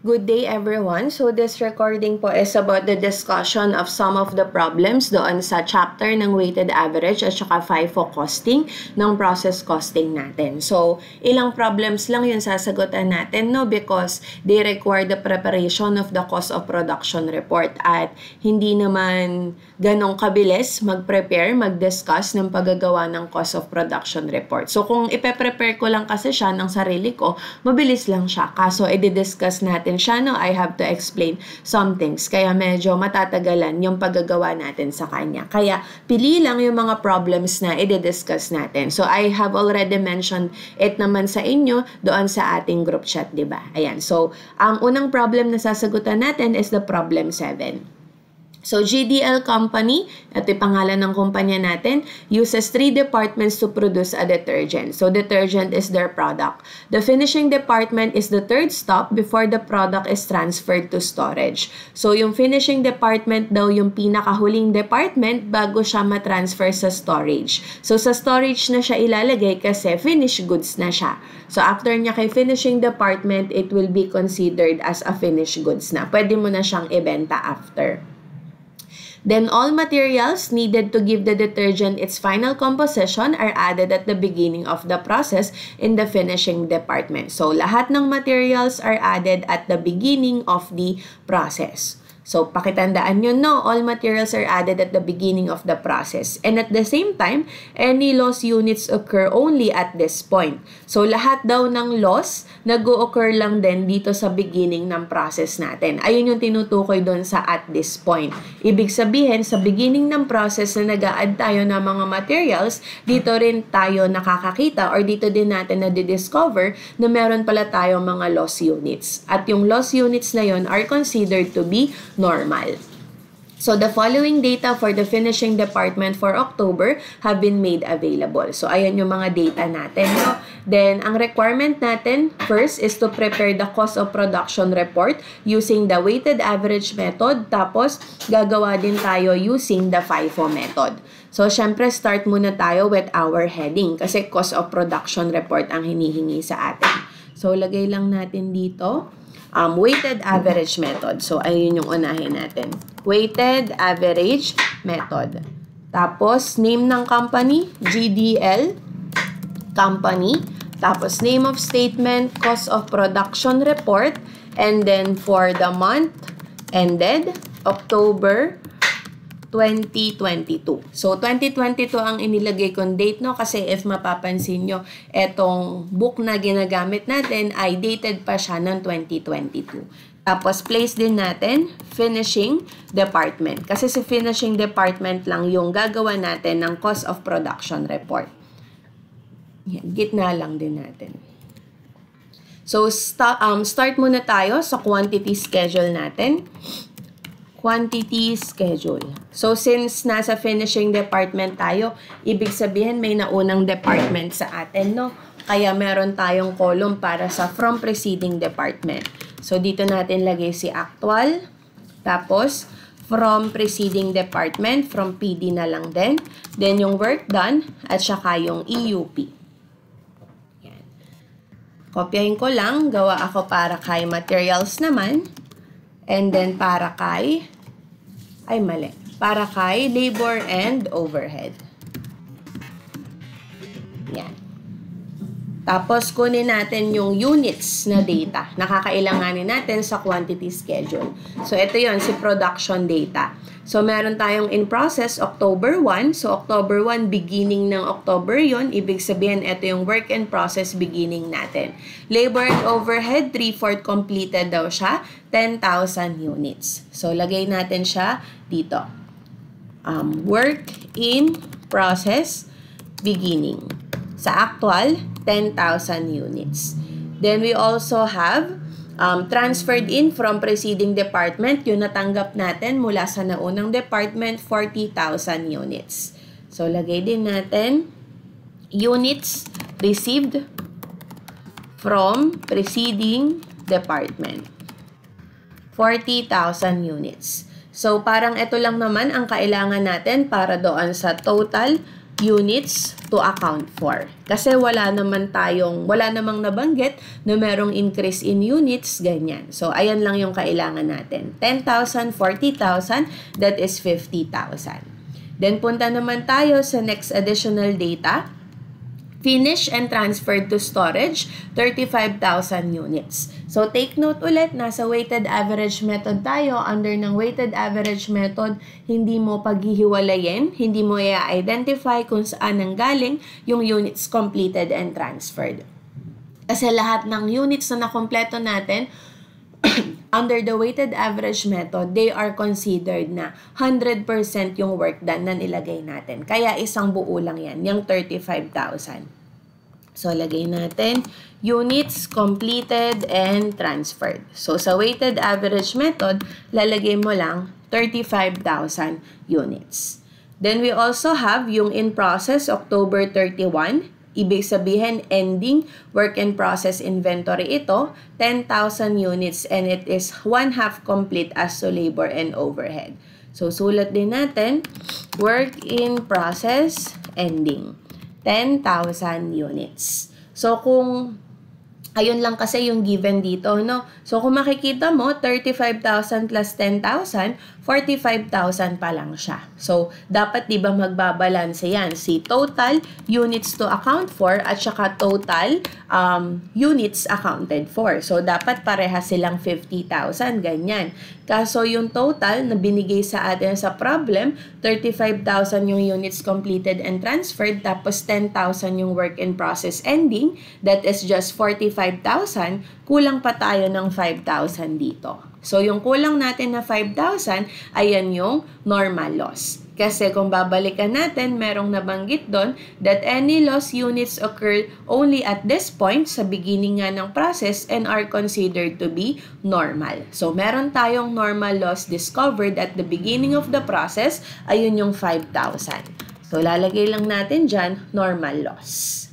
Good day everyone. So this recording po is about the discussion of some of the problems doon sa chapter ng weighted average at saka FIFO costing ng process costing natin. So ilang problems lang yung sasagutan natin, no, because they require the preparation of the cost of production report at hindi naman ganong kabilis mag-prepare, mag-discuss ng paggagawa ng cost of production report. So kung ipe-prepare ko lang kasi siya ng sarili ko, mabilis lang siya. Kaso i-discuss natin siya, no, I have to explain some things. Kaya medyo matatagalan yung paggagawa natin sa kanya. Kaya pili lang yung mga problems na i-discuss natin. So I have already mentioned it naman sa inyo doon sa ating group chat, di ba? Ayan. So ang unang problem na sasagutan natin is the problem 7. So, GDL Company, ito yung pangalan ng kumpanya natin, uses 3 departments to produce a detergent. So, detergent is their product. The finishing department is the third stop before the product is transferred to storage. So, yung finishing department daw yung pinakahuling department bago siya matransfer sa storage. So, sa storage na siya ilalagay kasi finished goods na siya. So, after niya kay finishing department, it will be considered as a finished goods na. Pwede mo na siyang ibenta after. Then, all materials needed to give the detergent its final composition are added at the beginning of the process in the finishing department. So, lahat ng materials are added at the beginning of the process. So, pakitandaan nyo, no, all materials are added at the beginning of the process. And at the same time, any loss units occur only at this point. So, lahat daw ng loss nag-o-occur lang din dito sa beginning ng process natin. Ayun yung tinutukoy doon sa at this point. Ibig sabihin, sa beginning ng process na nag-a-add tayo ng mga materials, dito rin tayo nakakakita or dito din natin na-discover na meron pala tayong mga loss units. At yung loss units na yun are considered to be normal. So, the following data for the finishing department for October have been made available. So, ayan yung mga data natin. No? Then, ang requirement natin first is to prepare the cost of production report using the weighted average method. Tapos, gagawa din tayo using the FIFO method. So, syempre, start muna tayo with our heading kasi cost of production report ang hinihingi sa atin. So, lagay lang natin dito. Weighted average method. So, ayun yung unahin natin. Weighted average method. Tapos, name ng company, GDL Company. Tapos, name of statement, cost of production report. And then, for the month ended, October 2022. So, 2022 ang inilagay kong date, no? Kasi if mapapansin nyo, etong book na ginagamit natin ay dated pa siya ng 2022. Tapos, place din natin, finishing department. Kasi si finishing department lang yung gagawa natin ng cost of production report. Yan, gitna lang din natin. So, start muna tayo sa quantity schedule natin. Quantity schedule. So, since nasa finishing department tayo, ibig sabihin may naunang department sa atin, no? Kaya meron tayong column para sa from preceding department. So, dito natin lagay si actual. Tapos, from preceding department, from PD na lang din. Then, yung work done at saka yung EUP. Yan. Kopyahin ko lang. Gawa ako para kay materials naman. And then, para kay, para kay labor and overhead. Yan. Tapos, kunin natin yung units na data na kakailanganin natin sa quantity schedule. So, ito yon si production data. So, meron tayong in process, October 1. So, October 1, beginning ng October yon. Ibig sabihin, ito yung work in process beginning natin. Labor and overhead, 3/4 completed daw siya. 10,000 units. So, lagay natin siya dito. Work in process beginning. Sa actual, 10,000 units. Then, we also have transferred in from preceding department, yung natanggap natin mula sa naunang department, 40,000 units. So, lagay din natin units received from preceding department. 40,000 units. So, parang ito lang naman ang kailangan natin para doon sa total units to account for. Kasi wala namang nabanggit na merong increase in units, ganyan. So, ayan lang yung kailangan natin. 10,000, 40,000, that is 50,000. Then, punta naman tayo sa next additional data. Finished and transferred to storage, 35,000 units. So, take note ulit, nasa weighted average method tayo. Under ng weighted average method, hindi mo paghihiwalayin, hindi mo i-identify kung saan nanggaling yung units completed and transferred. Kasi lahat ng units na nakompleto natin, under the weighted average method, they are considered na 100% yung work done na nilagay natin. Kaya isang buo lang yan, yung 35,000. So, lagay natin units completed and transferred. So, sa weighted average method, lalagay mo lang 35,000 units. Then, we also have yung in process, October 31. Ibig sabihin, ending work in process inventory ito, 10,000 units and it is 1/2 complete as to labor and overhead. So, sulat din natin, work in process ending, 10,000 units. So, ayun lang kasi yung given dito, no? So, kung makikita mo, 35,000 plus 10,000, 45,000 pa lang siya. So, dapat di ba magbabalanse yan? Si total units to account for at saka total units accounted for. So, dapat pareha silang 50,000, ganyan. Kaso yung total na binigay sa atin sa problem, 35,000 yung units completed and transferred, tapos 10,000 yung work in process ending, that is just 45,000, kulang pa tayo ng 5,000 dito. So, yung kulang natin na 5,000, ayan yung normal loss. Kasi kung babalikan natin, merong nabanggit doon that any loss units occur only at this point sa beginning nga ng process and are considered to be normal. So, meron tayong normal loss discovered at the beginning of the process, ayun yung 5,000. So, lalagay lang natin dyan, normal loss.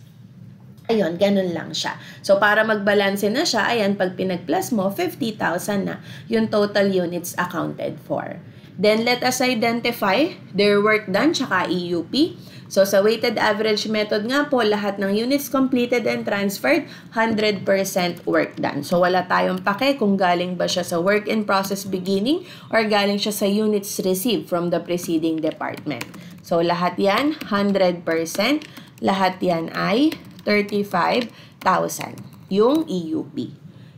Ayun, ganun lang siya. So, para magbalanse na siya, ayan, pag pinag-plus mo, 50,000 na yung total units accounted for. Then, let us identify their work done, tsaka EUP. So, sa weighted average method nga po, lahat ng units completed and transferred, 100% work done. So, wala tayong pake kung galing ba siya sa work in process beginning or galing siya sa units received from the preceding department. So, lahat yan, 100%. Lahat yan ay 35,000 yung EUP.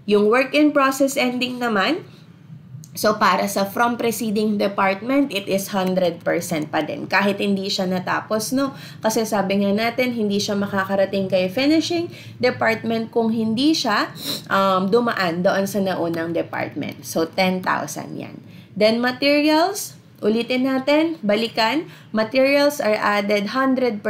Yung work in process ending naman, so para sa from preceding department, it is 100% pa din. Kahit hindi siya natapos, no? Kasi sabi nga natin, hindi siya makakarating kay finishing department kung hindi siya dumaan doon sa naunang department. So, 10,000 yan. Then, materials, ulitin natin, balikan, materials are added 100%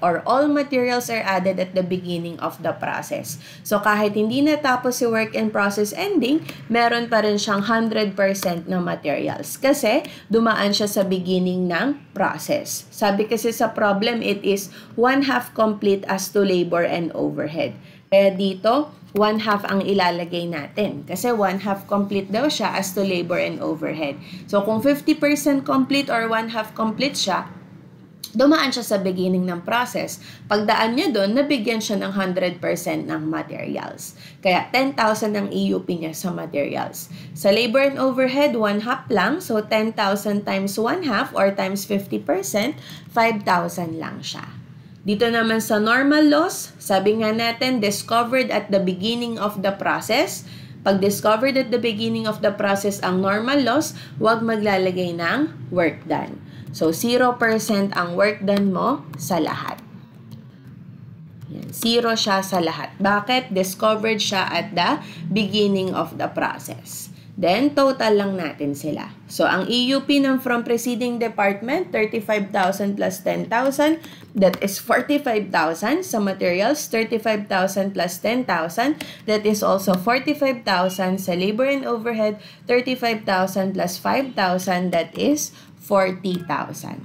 or all materials are added at the beginning of the process. So, kahit hindi natapos si work in process ending, meron pa rin siyang 100% ng materials kasi dumaan siya sa beginning ng process. Sabi kasi sa problem, it is 1/2 complete as to labor and overhead. Kaya dito, 1/2 ang ilalagay natin. Kasi 1/2 complete daw siya as to labor and overhead. So, kung 50% complete or 1/2 complete siya, dumaan siya sa beginning ng process. Pagdaan niya doon, nabigyan siya ng 100% ng materials. Kaya 10,000 ang EUP niya sa materials. Sa labor and overhead, 1/2 lang. So, 10,000 times 1/2 or times 50%, 5,000 lang siya. Dito naman sa normal loss, sabi nga natin, discovered at the beginning of the process. Pag discovered at the beginning of the process ang normal loss, huwag maglalagay ng work done. So, 0% ang work done mo sa lahat. Yan, 0 siya sa lahat. Bakit? Discovered siya at the beginning of the process. Then, total lang natin sila. So, ang EUP ng from preceding department, 35,000 plus 10,000, that is 45,000 sa materials, 35,000 plus 10,000, that is also 45,000 sa labor and overhead, 35,000 plus 5,000, that is 40,000.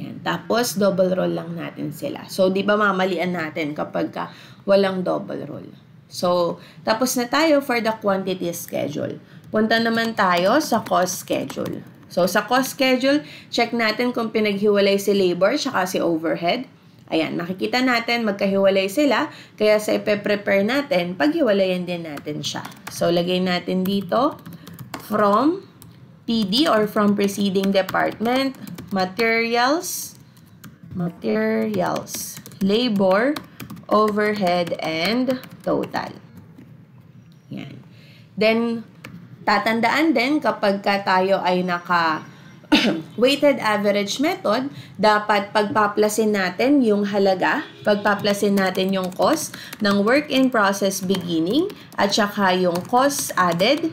Yan. Tapos, double roll lang natin sila. So, di ba mamalian natin kapag walang double roll? So, tapos na tayo for the quantity schedule. Punta naman tayo sa cost schedule. So, sa cost schedule, check natin kung pinaghiwalay si labor tsaka si overhead. Ayan, makikita natin magkahiwalay sila, kaya sa ipe-prepare natin, paghiwalayan din natin siya. So, lagay natin dito, from PD or from preceding department, materials, labor, overhead, and total. Yan. Then, tatandaan din kapag tayo ay naka weighted average method, dapat pagpaplasin natin yung halaga, pagpaplasin natin yung cost ng work in process beginning at saka yung cost added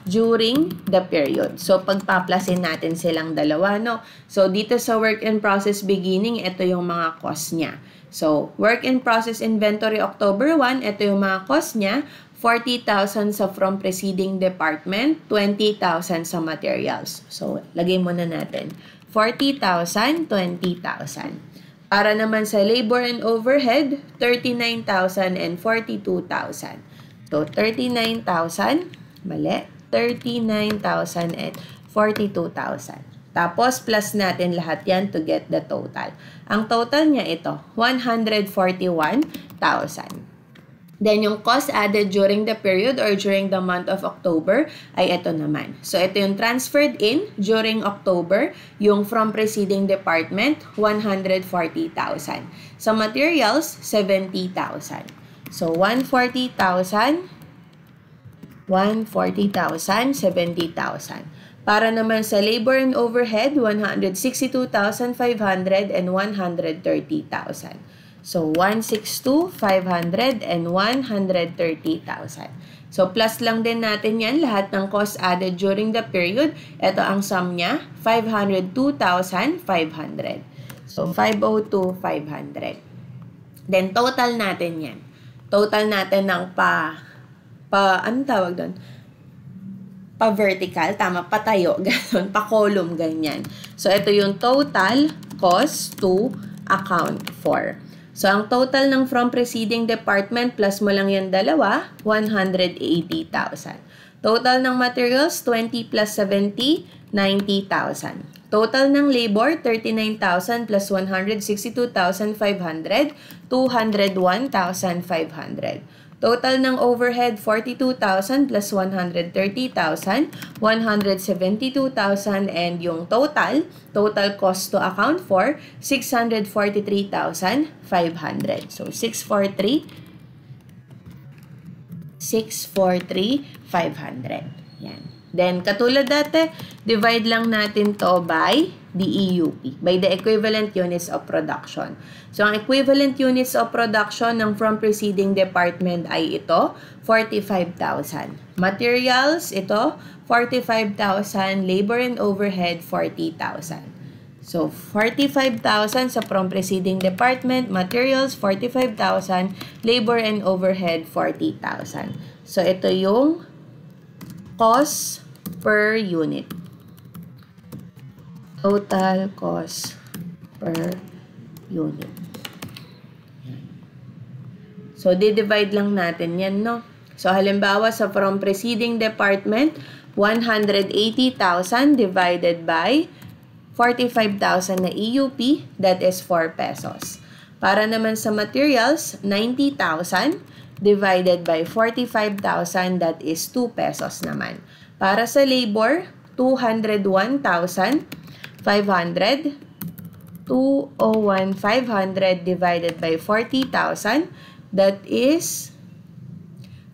during the period. So, pagpaplasin natin silang dalawa, no? So, dito sa work in process beginning, ito yung mga cost niya. So, work in process inventory October 1, ito yung mga cost niya. 40,000 sa from preceding department, 20,000 sa materials. So, lagay muna natin. 40,000, 20,000. Para naman sa labor and overhead, 39,000 and 42,000. So, 39,000, mali. 39,000 and 42,000. Tapos, plus natin lahat yan to get the total. Ang total niya ito, 141,000. Then, yung cost added during the period or during the month of October ay ito naman. So, ito yung transferred in during October, yung from preceding department, 140,000. Sa materials, 70,000. So, 140,000, 70,000. Para naman sa labor and overhead, 162,500 and 130,000. So, 162,500 and 130,000. So, plus lang din natin yan, lahat ng cost added during the period. Ito ang sum niya, 502,500. So, 502,500. Then, total natin yan. Total natin ng anong tawag doon? Pa-vertical, tama, patayo, gano'n, pa-column, ganyan. So, ito yung total cost to account for. So, ang total ng from preceding department, plus mo lang yan dalawa, 180,000. Total ng materials, 20 plus 70, 90,000. Total ng labor, 39,000 plus 162,500, 201,500. Total ng overhead, 42,000 plus 130,000, 172,000, and yung total cost to account for, 643,500. So, 643,500. Yan. Then, katulad dati, divide lang natin to by the EUP, by the equivalent units of production. So, ang equivalent units of production ng from preceding department ay ito, 45,000. Materials, ito, 45,000. Labor and overhead, 40,000. So, 45,000 sa from preceding department, materials, 45,000, labor and overhead, 40,000. So, ito yung cost per unit. Total cost per unit. So, di-divide lang natin yan, no? So, halimbawa, sa from preceding department, 180,000 divided by 45,000 na EUP, that is 4 pesos. Para naman sa materials, 90,000 divided by 45,000, that is 2 pesos naman. Para sa labor, 201,500, 201,500 divided by 40,000, that is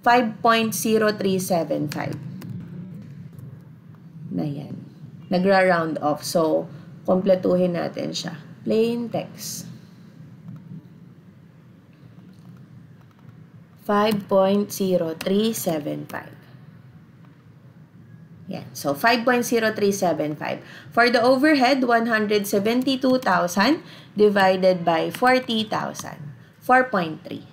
5.0375. Na yan. Nagra-round off. So, kompletuhin natin siya. Plain text. 5.0375. Yan. So, 5.0375. For the overhead, 172,000 divided by 40,000. 4.3.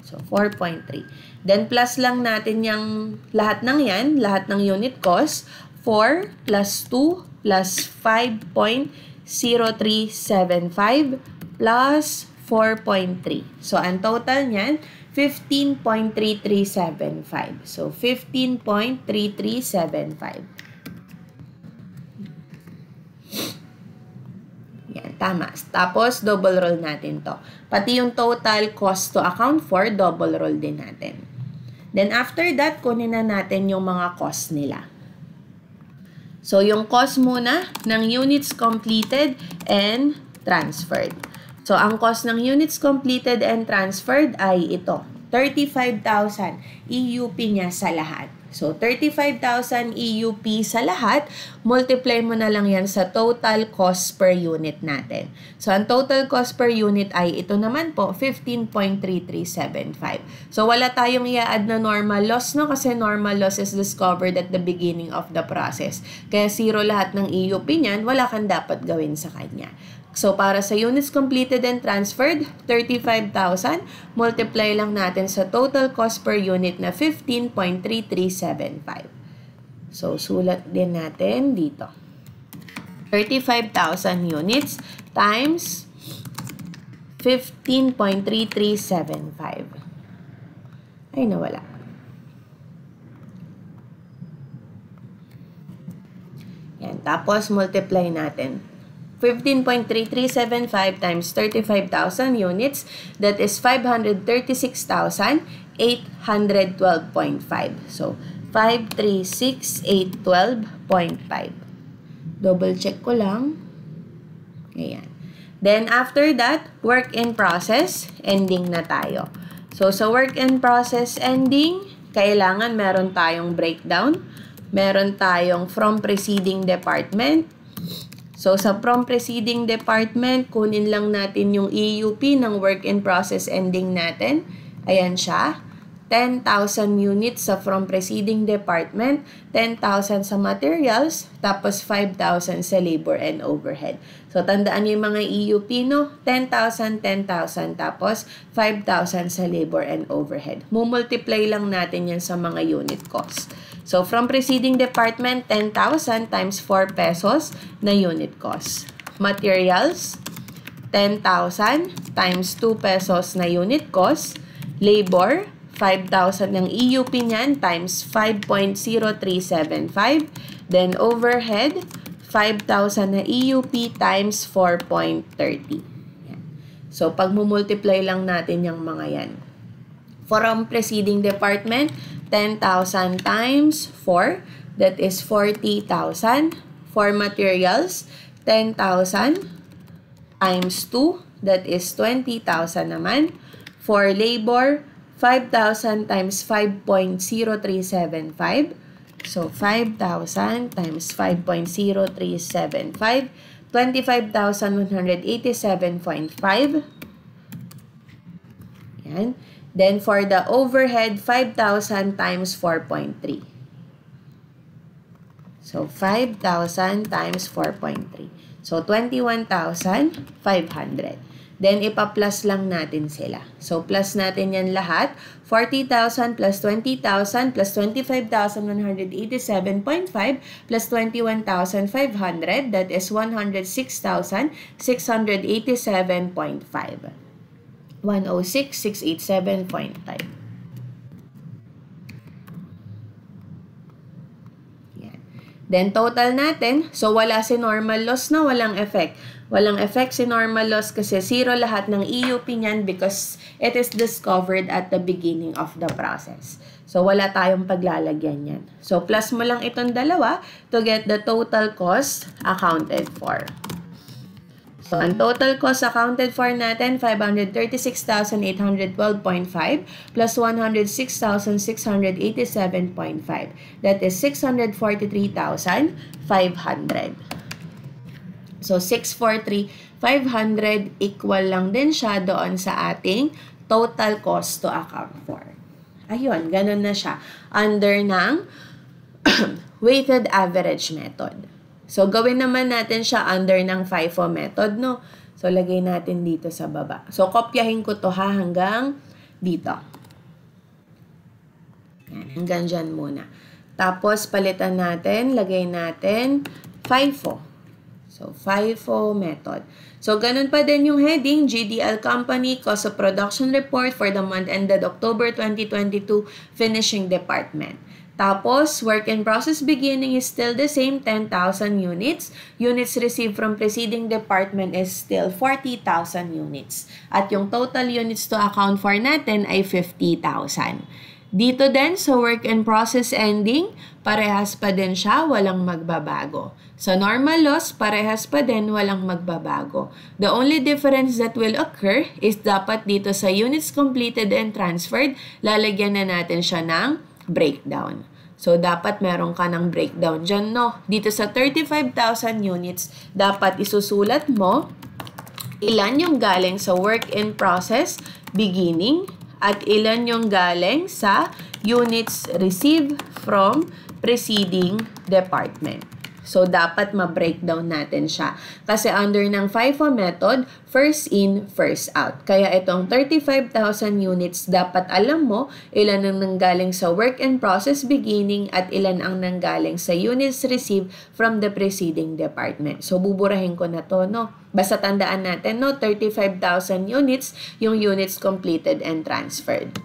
So, 4.3. Then, plus lang natin yung lahat ng yan, lahat ng unit cost. 4 plus 2 plus 5.0375 plus 4.3. So, ang total niyan, 15.3375. So, 15.3375. tama. Tapos, double roll natin to. Pati yung total cost to account for, double roll din natin. Then, after that, kunin na natin yung mga cost nila. So, yung cost muna ng units completed and transferred. So, ang cost ng units completed and transferred ay ito. 35,000 EUP niya sa lahat. So, 35,000 EUP sa lahat, multiply mo na lang yan sa total cost per unit natin. So, ang total cost per unit ay ito naman po, 15.3375. So, wala tayong i-add na normal loss, no? Kasi normal loss is discovered at the beginning of the process. Kaya zero lahat ng EUP niyan, wala kang dapat gawin sa kanya. So, para sa units completed and transferred, 35,000, multiply lang natin sa total cost per unit na 15.3375. So, sulat din natin dito. 35,000 units times 15.3375. Ay, nawala. Yan. Tapos, multiply natin. 15.3375 times 35,000 units, that is 536,812.5. So, 536,812.5. Double check ko lang. Ayan. Then, after that, work in process, ending na tayo. So, sa work in process ending, kailangan meron tayong breakdown, meron tayong from preceding department. So, sa from preceding department, kunin lang natin yung EUP ng work in process ending natin. Ayan siya. 10,000 units sa from preceding department, 10,000 sa materials, tapos 5,000 sa labor and overhead. So, tandaan niyo yung mga EUP, no? 10,000, 10,000, tapos 5,000 sa labor and overhead. Mumultiply lang natin yan sa mga unit cost. So, from preceding department, 10,000 times 4 pesos na unit cost. Materials, 10,000 times 2 pesos na unit cost. Labor, 5,000 ng EUP niyan times 5.0375. Then, overhead, 5,000 na EUP times 4.30. So, pag mumultiply lang natin yung mga yan. From preceding department, 10,000 times 4, that is 40,000. For materials, 10,000 times 2, that is 20,000 naman. For labor, 5,000 times 5.0375. So, 5,000 times 5.0375, 25,187.5. Yan. Then, for the overhead, 5,000 times 4.3. So, 5,000 times 4.3. So, 21,500. Then, ipa-plus lang natin sila. So, plus natin yan lahat. 40,000 plus 20,000 plus 25,187.5 plus 21,500. That is 106,687.5. 106,687.5. Yan. Then, total natin. So, wala si normal loss na, walang effect. Walang effect si normal loss kasi zero lahat ng EUP niyan because it is discovered at the beginning of the process. So, wala tayong paglalagyan yan. So, plus mo lang itong dalawa to get the total cost accounted for. So, ang total cost accounted for natin, 536,812.5 plus 106,687.5. That is 643,500. So, 643,500 equal lang din siya doon sa ating total cost to account for. Ayun, ganun na siya. Under ng weighted average method. So, gawin naman natin siya under ng FIFO method, no? So, lagay natin dito sa baba. So, kopyahin ko to ha hanggang dito. Yan, hanggang dyan muna. Tapos, palitan natin, lagay natin FIFO. So, FIFO method. So, ganun pa din yung heading, GDL Company Cost of Production Report for the month ended October 2022, Finishing Department. Tapos, work in process beginning is still the same, 10,000 units. Units received from preceding department is still 40,000 units. At yung total units to account for natin ay 50,000. Dito din, sa work in process ending, parehas pa din siya, walang magbabago. Sa normal loss, parehas pa din, walang magbabago. The only difference that will occur is dapat dito sa units completed and transferred, lalagyan na natin siya ng breakdown. So, dapat meron ka ng breakdown dyan, no? Dito sa 35,000 units, dapat isusulat mo ilan yung galing sa work in process beginning at ilan yung galing sa units received from preceding department. So, dapat ma-breakdown natin siya. Kasi under ng FIFO method, first in, first out. Kaya itong 35,000 units, dapat alam mo ilan ang nanggaling sa work in process beginning at ilan ang nanggaling sa units received from the preceding department. So, buburahin ko na to, no? Basta tandaan natin, no? 35,000 units, yung units completed and transferred.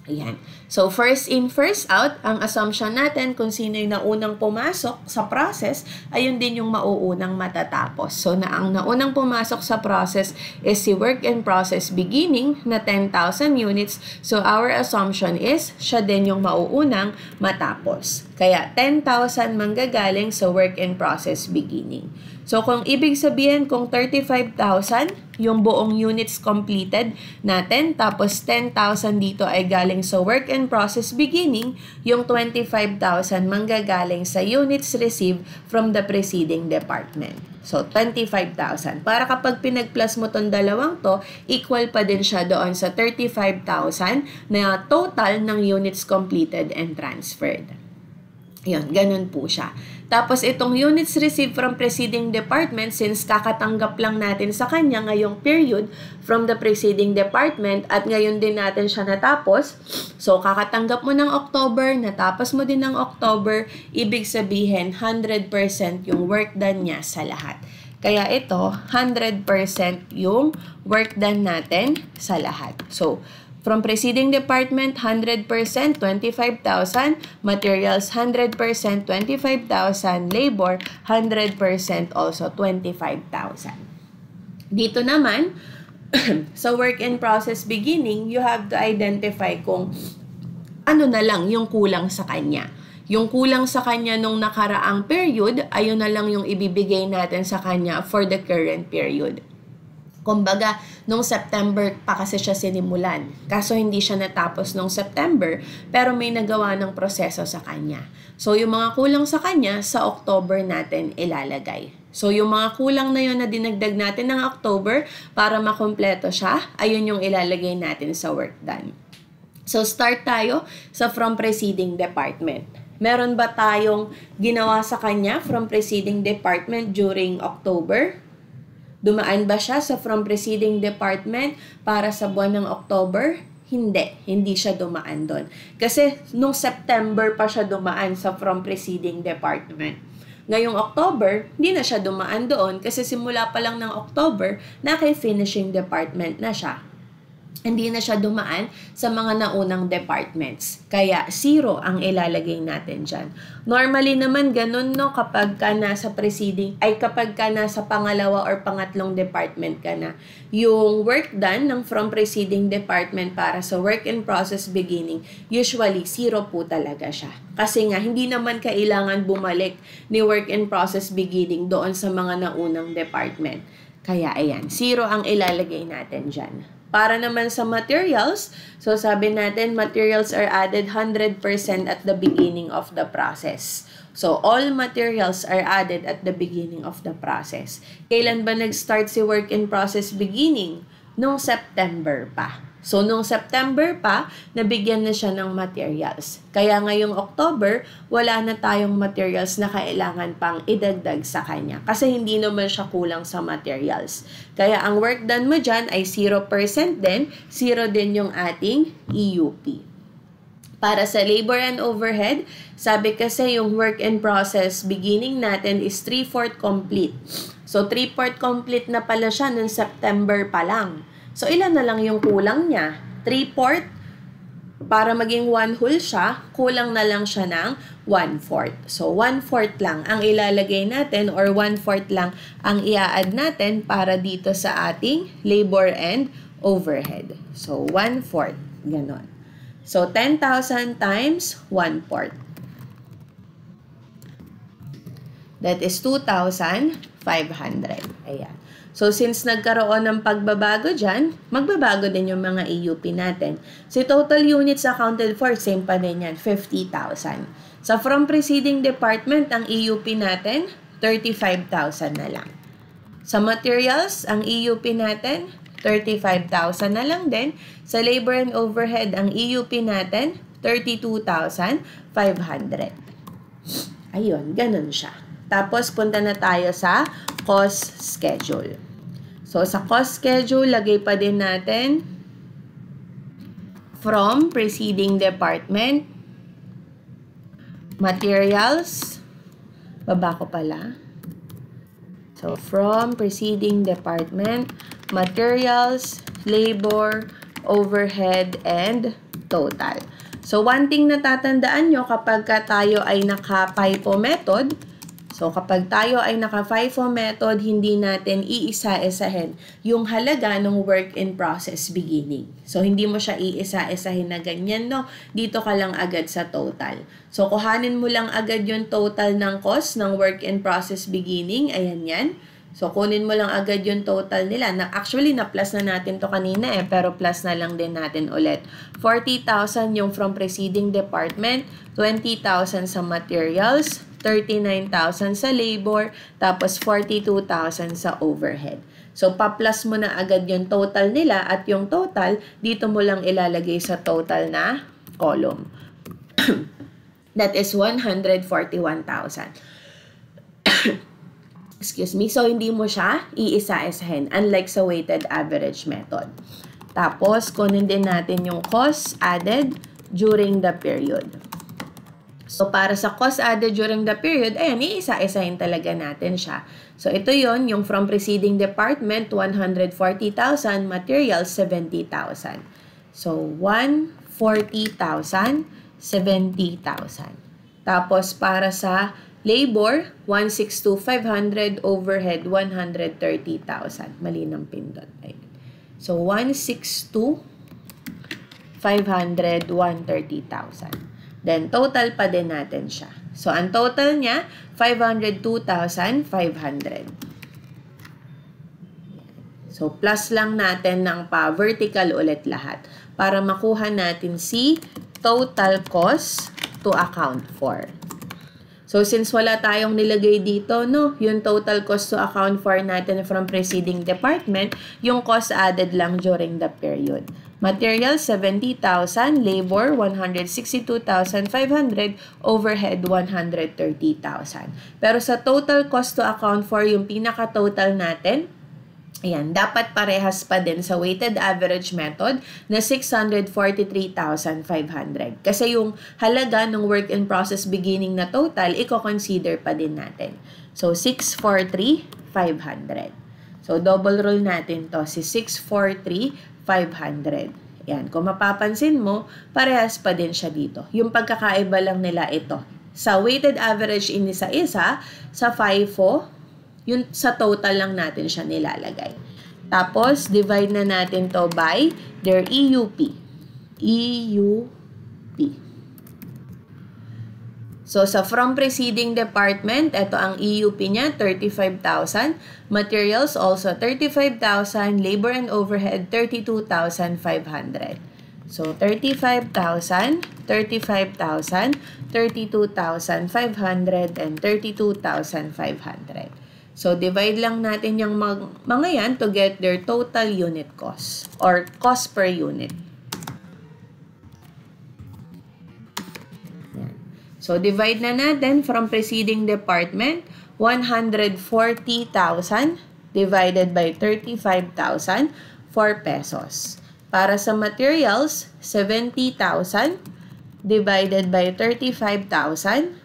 Ayan. So, first in, first out, ang assumption natin kung sino yung naunang pumasok sa process, ayun din yung mauunang matatapos. So, ang naunang pumasok sa process is si work in process beginning na 10,000 units. So, our assumption is siya din yung mauunang matapos. Kaya, 10,000 manggagaling sa work in process beginning. So, kung ibig sabihin kung 35,000 yung buong units completed natin, tapos 10,000 dito ay galing sa work in process beginning, yung 25,000 manggagaling sa units received from the preceding department. So, 25,000. Para kapag pinag-plus mo tong dalawang to, equal pa din siya doon sa 35,000 na total ng units completed and transferred. Yun, ganun po siya. Tapos itong units received from preceding department, since kakatanggap lang natin sa kanya ngayong period from the preceding department at ngayon din natin siya natapos. So, kakatanggap mo ng October, natapos mo din ng October, ibig sabihin 100% yung work done niya sa lahat. Kaya ito, 100% yung work done natin sa lahat. So, from preceding department, 100%, 25,000. Materials, 100%, 25,000. Labor, 100%, also 25,000. Dito naman, sa work in process beginning, you have to identify kung ano na lang yung kulang sa kanya. Yung kulang sa kanya nung nakaraang period, ayun na lang yung ibibigay natin sa kanya for the current period. Kumbaga, nung September pa kasi siya sinimulan. Kaso hindi siya natapos nung September, pero may nagawa ng proseso sa kanya. So, yung mga kulang sa kanya, sa October natin ilalagay. So, yung mga kulang na yun na dinagdag natin ng October para makumpleto siya, ayun yung ilalagay natin sa work done. So, start tayo sa from preceding department. Meron ba tayong ginawa sa kanya from preceding department during October? Dumaan ba siya sa from preceding department para sa buwan ng October? Hindi siya dumaan doon. Kasi nung September pa siya dumaan sa from preceding department. Ngayong October, hindi na siya dumaan doon kasi simula pa lang ng October, naka-finishing department na siya. Hindi na siya dumaan sa mga naunang departments. Kaya 0 ang ilalagay natin dyan. Normally naman ganun, no, kapag ka nasa kapag ka nasa pangalawa or pangatlong department ka na. Yung work done ng from preceding department para sa work in process beginning, usually 0 po talaga siya. Kasi nga, hindi naman kailangan bumalik ni work in process beginning doon sa mga naunang department. Kaya ayan, 0 ang ilalagay natin dyan. Para naman sa materials, so sabi natin materials are added 100% at the beginning of the process. So all materials are added at the beginning of the process. Kailan ba nag-start si work in process beginning? Nung September pa. So nung September pa, nabigyan na siya ng materials. Kaya ngayong October, wala na tayong materials na kailangan pang idagdag sa kanya. Kasi hindi naman siya kulang sa materials. Kaya ang work done mo dyan ay 0% din. 0 din yung ating EUP. Para sa labor and overhead, sabi kasi yung work in process beginning natin is 3/4 complete. So 3/4 complete na pala siya noong September pa lang. So, ilan na lang yung kulang niya? 3/4 para maging 1 whole siya, kulang na lang siya ng 1/4. So, 1/4 lang ang ilalagay natin or 1/4 lang ang i-add natin para dito sa ating labor and overhead. So, 1/4. Ganon. So, 10,000 times 1/4. That is 2,500. Ayan. So, since nagkaroon ng pagbabago dyan, magbabago din yung mga EUP natin. So, total units accounted for, same pa din yan, 50,000. So, from preceding department, ang EUP natin, 35,000 na lang. Sa materials, ang EUP natin, 35,000 na lang din. Sa labor and overhead, ang EUP natin, 32,500. Ayun, ganun siya. Tapos, punta na tayo sa cost schedule. So, sa cost schedule, lagay pa din natin from preceding department, materials, baba ko pala. So, from preceding department, materials, labor, overhead, and total. So, one thing na tatandaan nyo kapag tayo ay naka-FIFO method, so, kapag tayo ay naka-FIFO method, hindi natin iisa-isahin yung halaga ng work in process beginning. So, hindi mo siya iisa-isahin na ganyan, no? Dito ka lang agad sa total. So, kuhanin mo lang agad yung total ng cost ng work in process beginning. Ayan yan. So, kunin mo lang agad yung total nila. Actually, na-plus na natin to kanina pero plus na lang din natin ulit. 40,000 yung from preceding department, 20,000 sa materials, 39,000 sa labor, tapos 42,000 sa overhead. So, pa-plus mo na agad yung total nila at yung total, dito mo lang ilalagay sa total na column. That is 141,000. Excuse me. So, hindi mo siya iisa-isahin, unlike sa weighted average method. Tapos, kunin din natin yung cost added during the period. So, para sa cost added during the period, ayan, iisa-isahin talaga natin siya. So, ito yon yung from preceding department, 140,000, materials, 70,000. So, 140,000, 70,000. Tapos, para sa labor, 162,500, overhead, 130,000. Mali ng pindot. Ayan. So, 162,500, 130,000. Then, total pa din natin siya. So, ang total niya, 502,500. So, plus lang natin ng pa-vertical ulit lahat para makuha natin si total cost to account for. So, since wala tayong nilagay dito, no, yung total cost to account for natin from preceding department, yung cost added lang during the period. Material, 70,000. Labor, 162,500. Overhead, 130,000. Pero sa total cost to account for, yung pinaka-total natin, ayan, dapat parehas pa din sa weighted average method na 643,500. Kasi yung halaga ng work in process beginning na total, i-consider pa din natin. So, 643,500. So, double roll natin to, si 643,500. Yan. Kung mapapansin mo, parehas pa din siya dito. Yung pagkakaiba lang nila ito. Sa weighted average inisa-isa, sa FIFO, yun sa total lang natin siya nilalagay. Tapos, divide na natin to by their EUP. EUP. So, sa from preceding department, ito ang EUP niya, 35,000. Materials, also 35,000. Labor and overhead, 32,500. So, 35,000, 35,000, 32,500, and 32,500. So, divide lang natin yung mga yan to get their total unit cost or cost per unit. Yan. So, divide na natin from preceding department, 140,000 divided by 35,000, 4 pesos. Para sa materials, 70,000 divided by 35,000,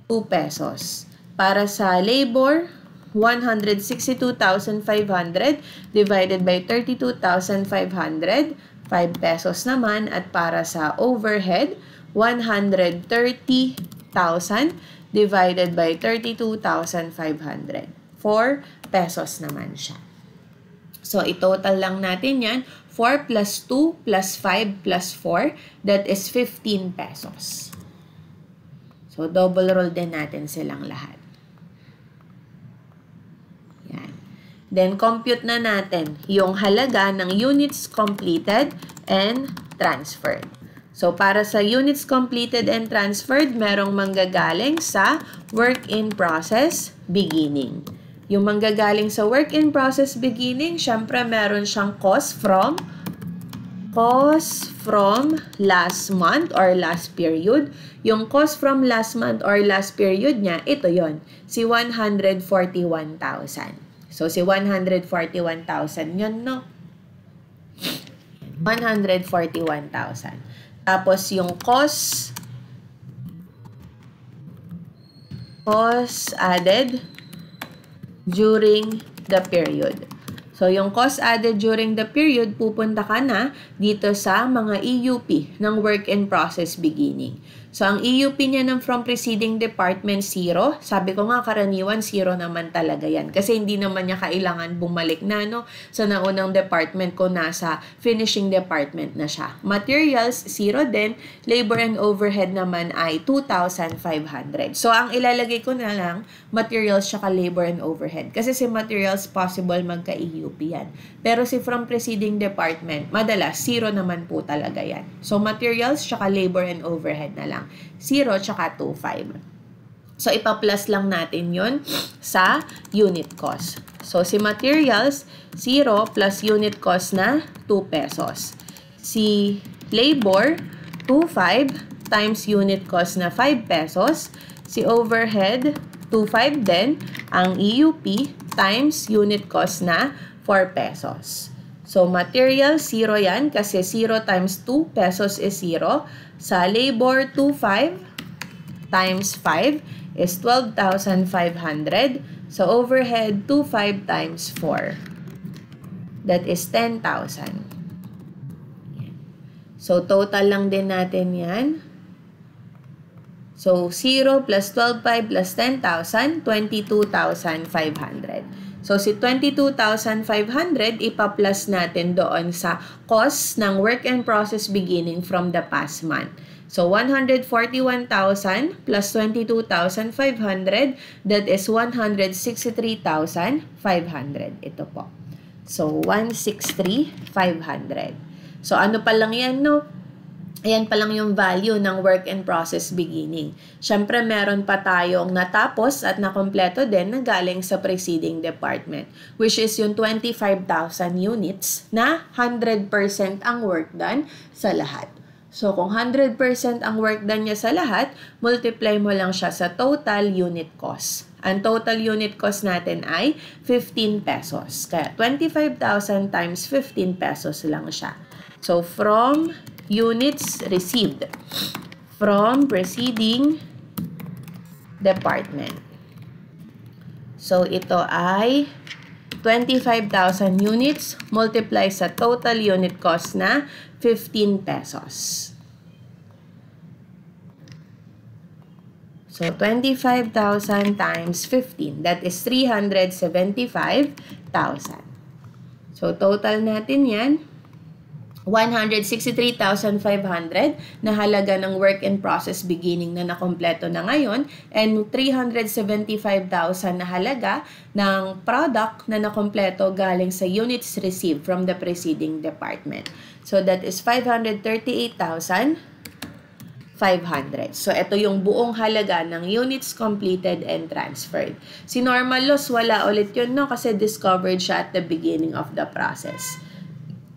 2 pesos. Para sa labor, 162,500 divided by 32,500, 5 pesos naman. At para sa overhead, 130,000 divided by 32,500. 4 pesos naman siya. So, i-total lang natin yan. 4 plus 2 plus 5 plus 4, that is 15 pesos. So, double roll din natin silang lahat. Yan. Then, compute na natin yung halaga ng units completed and transferred. So, para sa units completed and transferred, merong manggagaling sa work in process beginning. Yung manggagaling sa work in process beginning, syempre meron siyang cost from last month or last period. Yung cost from last month or last period niya, ito yon, si 141,000. So, si 141,000 yun, no? 141,000. Tapos, yung cost added during the period. So, yung cost added during the period, pupunta ka na dito sa mga EUP ng work in process beginning. So, ang EUP niya ng from preceding department, 0. Sabi ko nga, karaniwan, 0 naman talaga yan. Kasi hindi naman niya kailangan bumalik na, no? Sa naunang department ko, nasa finishing department na siya. Materials, 0 din. Labor and overhead naman ay 2,500. So, ang ilalagay ko na lang, materials tsaka labor and overhead. Kasi si materials, possible magka-EUP yan. Pero si from preceding department, madalas, 0 naman po talaga yan. So, materials tsaka labor and overhead na lang. 0 tsaka 2,500. So, ipa-plus lang natin yun sa unit cost. So, si materials, 0 plus unit cost na 2 pesos. Si labor, 2,500 times unit cost na 5 pesos. Si overhead, 2,500 din. Ang EUP times unit cost na 4 pesos. So, material, 0 yan kasi 0 times 2 pesos is 0. Sa labor, 2,500 times 5 is 12,500. So, overhead, 2,500 times 4. That is 10,000. So, total lang din natin yan. So, 0 plus 12,500 plus 10,000, 22,500. So, si 22,500, ipa-plus natin doon sa cost ng work and process beginning from the past month. So, 141,000 plus 22,500, that is 163,500. Ito po. So, 163,500. So, ano pa lang yan, no? Ayan pa lang yung value ng work and process beginning. Siyempre, meron pa tayong natapos at nakompleto din na galing sa preceding department, which is yung 25,000 units na 100% ang work done sa lahat. So, kung 100% ang work done niya sa lahat, multiply mo lang siya sa total unit cost. Ang total unit cost natin ay 15 pesos. Kaya, 25,000 times 15 pesos lang siya. So, from units received from preceding department. So, ito ay 25,000 units multiply sa total unit cost na 15 pesos. So, 25,000 times 15. That is 375,000. So, total natin yan, 163,500 na halaga ng work in process beginning na nakompleto na ngayon, and 375,000 na halaga ng product na nakompleto galing sa units received from the preceding department. So, that is 538,500. So, ito yung buong halaga ng units completed and transferred. Si normal loss, wala ulit yun, no? Kasi discovered siya at the beginning of the process.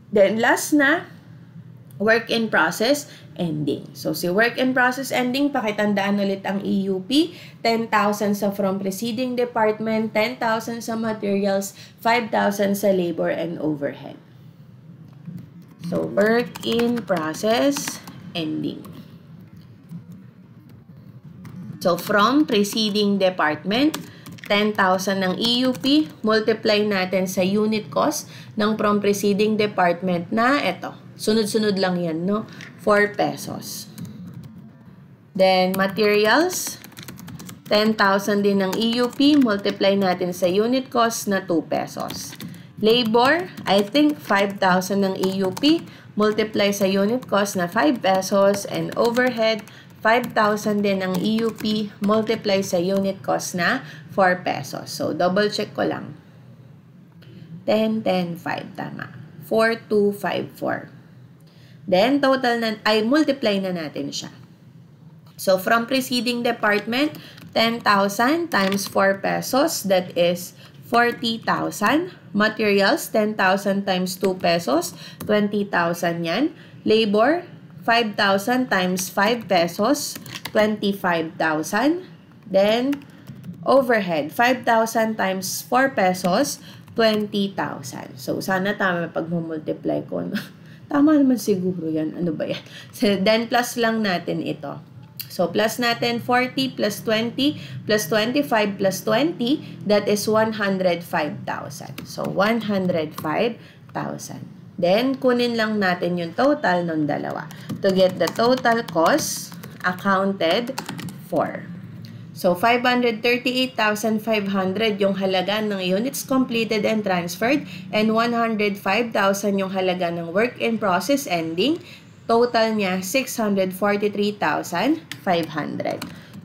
Then, last na, work in process ending. So, si work in process ending, pakitandaan ulit ang EUP, 10,000 sa from preceding department, 10,000 sa materials, 5,000 sa labor and overhead. So, work in process ending. So, from preceding department, 10,000 ng EUP, multiply natin sa unit cost ng from preceding department na ito, Sunod-sunod lang yan, no? 4 pesos. Then, materials, 10,000 din ng EUP, multiply natin sa unit cost na 2 pesos. Labor, I think 5,000 ng EUP, multiply sa unit cost na 5 pesos. And overhead, 5,000 din ng EUP, multiply sa unit cost na 4 pesos. So, double check ko lang. 10, 10, 5, tama. 4,254. Then, total na, ay multiply na natin siya. So, from preceding department, 10,000 times 4 pesos, that is 40,000. Materials, 10,000 times 2 pesos, 20,000 yan. Labor, 5,000 times 5 pesos, 25,000. Then, overhead, 5,000 times 4 pesos, 20,000. So, sana tama pag multiply ko. Tama naman siguro yan. Ano ba yan? So, then, plus lang natin ito. So, plus natin 40 plus 20 plus 25 plus 20, that is 105,000. So, 105,000. Then, kunin lang natin yung total ng dalawa to get the total cost accounted for. So, 538,500 yung halaga ng units completed and transferred, and 105,000 yung halaga ng work in process ending. Total niya, 643,500.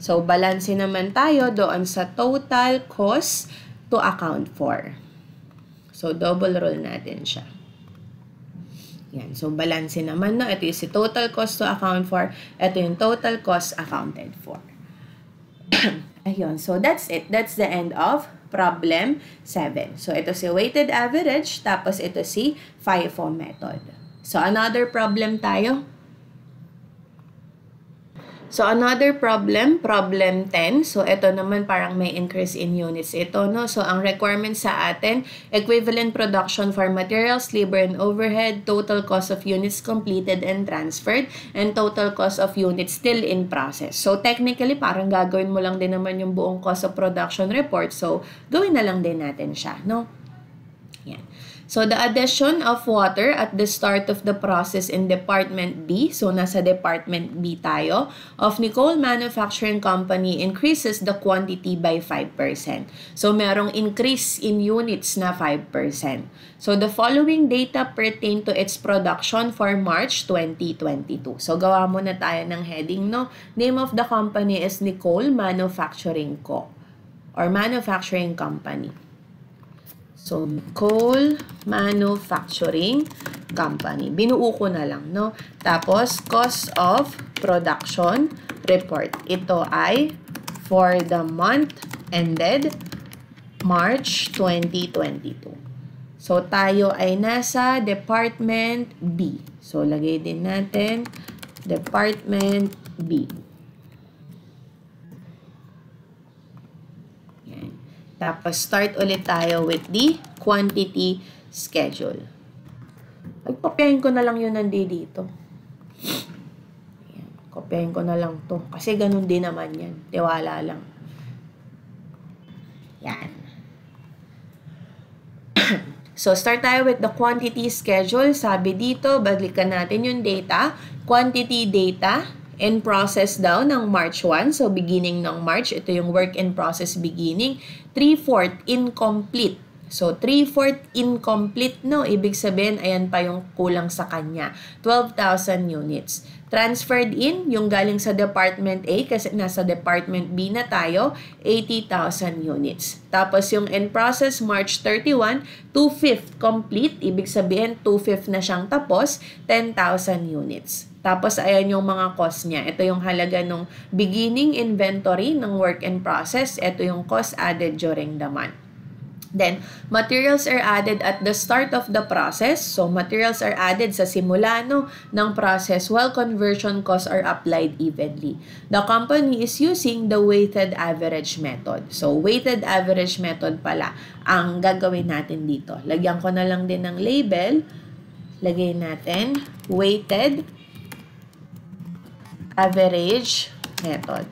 So, balanse naman tayo doon sa total cost to account for. So, double roll natin siya. Yan. So, balanse naman, no? Ito yung si total cost to account for. Ito yung total cost accounted for. Ayun. So, that's it. That's the end of problem 7. So, ito si weighted average, tapos ito si FIFO method. So, another problem tayo. So, another problem, problem 10. So, ito naman parang may increase in units ito, no? So, ang requirement sa atin, equivalent production for materials, labor, and overhead, total cost of units completed and transferred, and total cost of units still in process. So, technically, parang gagawin mo lang din naman yung buong cost of production report. So, gawin na lang din natin siya, no? Yan. So, the addition of water at the start of the process in Department B, so nasa Department B tayo, of Nicole Manufacturing Company increases the quantity by 5%. So, merong increase in units na 5%. So, the following data pertain to its production for March 2022. So, gawa muna tayo ng heading, no? Name of the company is Nicole Manufacturing Co. or Manufacturing Company. So, Nicole Manufacturing Company. Binuo ko na lang, no? Tapos, cost of production report. Ito ay for the month ended March 2022. So, tayo ay nasa Department B. So, lagay din natin Department B. Tapos, start ulit tayo with the quantity schedule. Kopyahin ko na lang yun dito. Ayan. Kopyahin ko na lang to. Kasi ganun din naman yan. Tiwala lang. Yan. So, start tayo with the quantity schedule. Sabi dito, balikan natin yung data. Quantity data. In process daw ng March 1. So, beginning ng March. Ito yung work in process beginning. 3/4 incomplete. So, 3/4 incomplete, no? Ibig sabihin, ayan pa yung kulang sa kanya. 12,000 units. Transferred in, yung galing sa Department A, kasi nasa Department B na tayo, 80,000 units. Tapos, yung in process, March 31, 2/5 complete. Ibig sabihin, 2/5 na siyang tapos, 10,000 units. Tapos, ayan yung mga cost niya. Ito yung halaga ng beginning inventory ng work in process. Ito yung cost added during the month. Then, materials are added at the start of the process. So, materials are added sa simula ng process while conversion costs are applied evenly. The company is using the weighted average method. So, weighted average method pala ang gagawin natin dito. Lagyan ko na lang din ng label. Lagay natin weighted average method.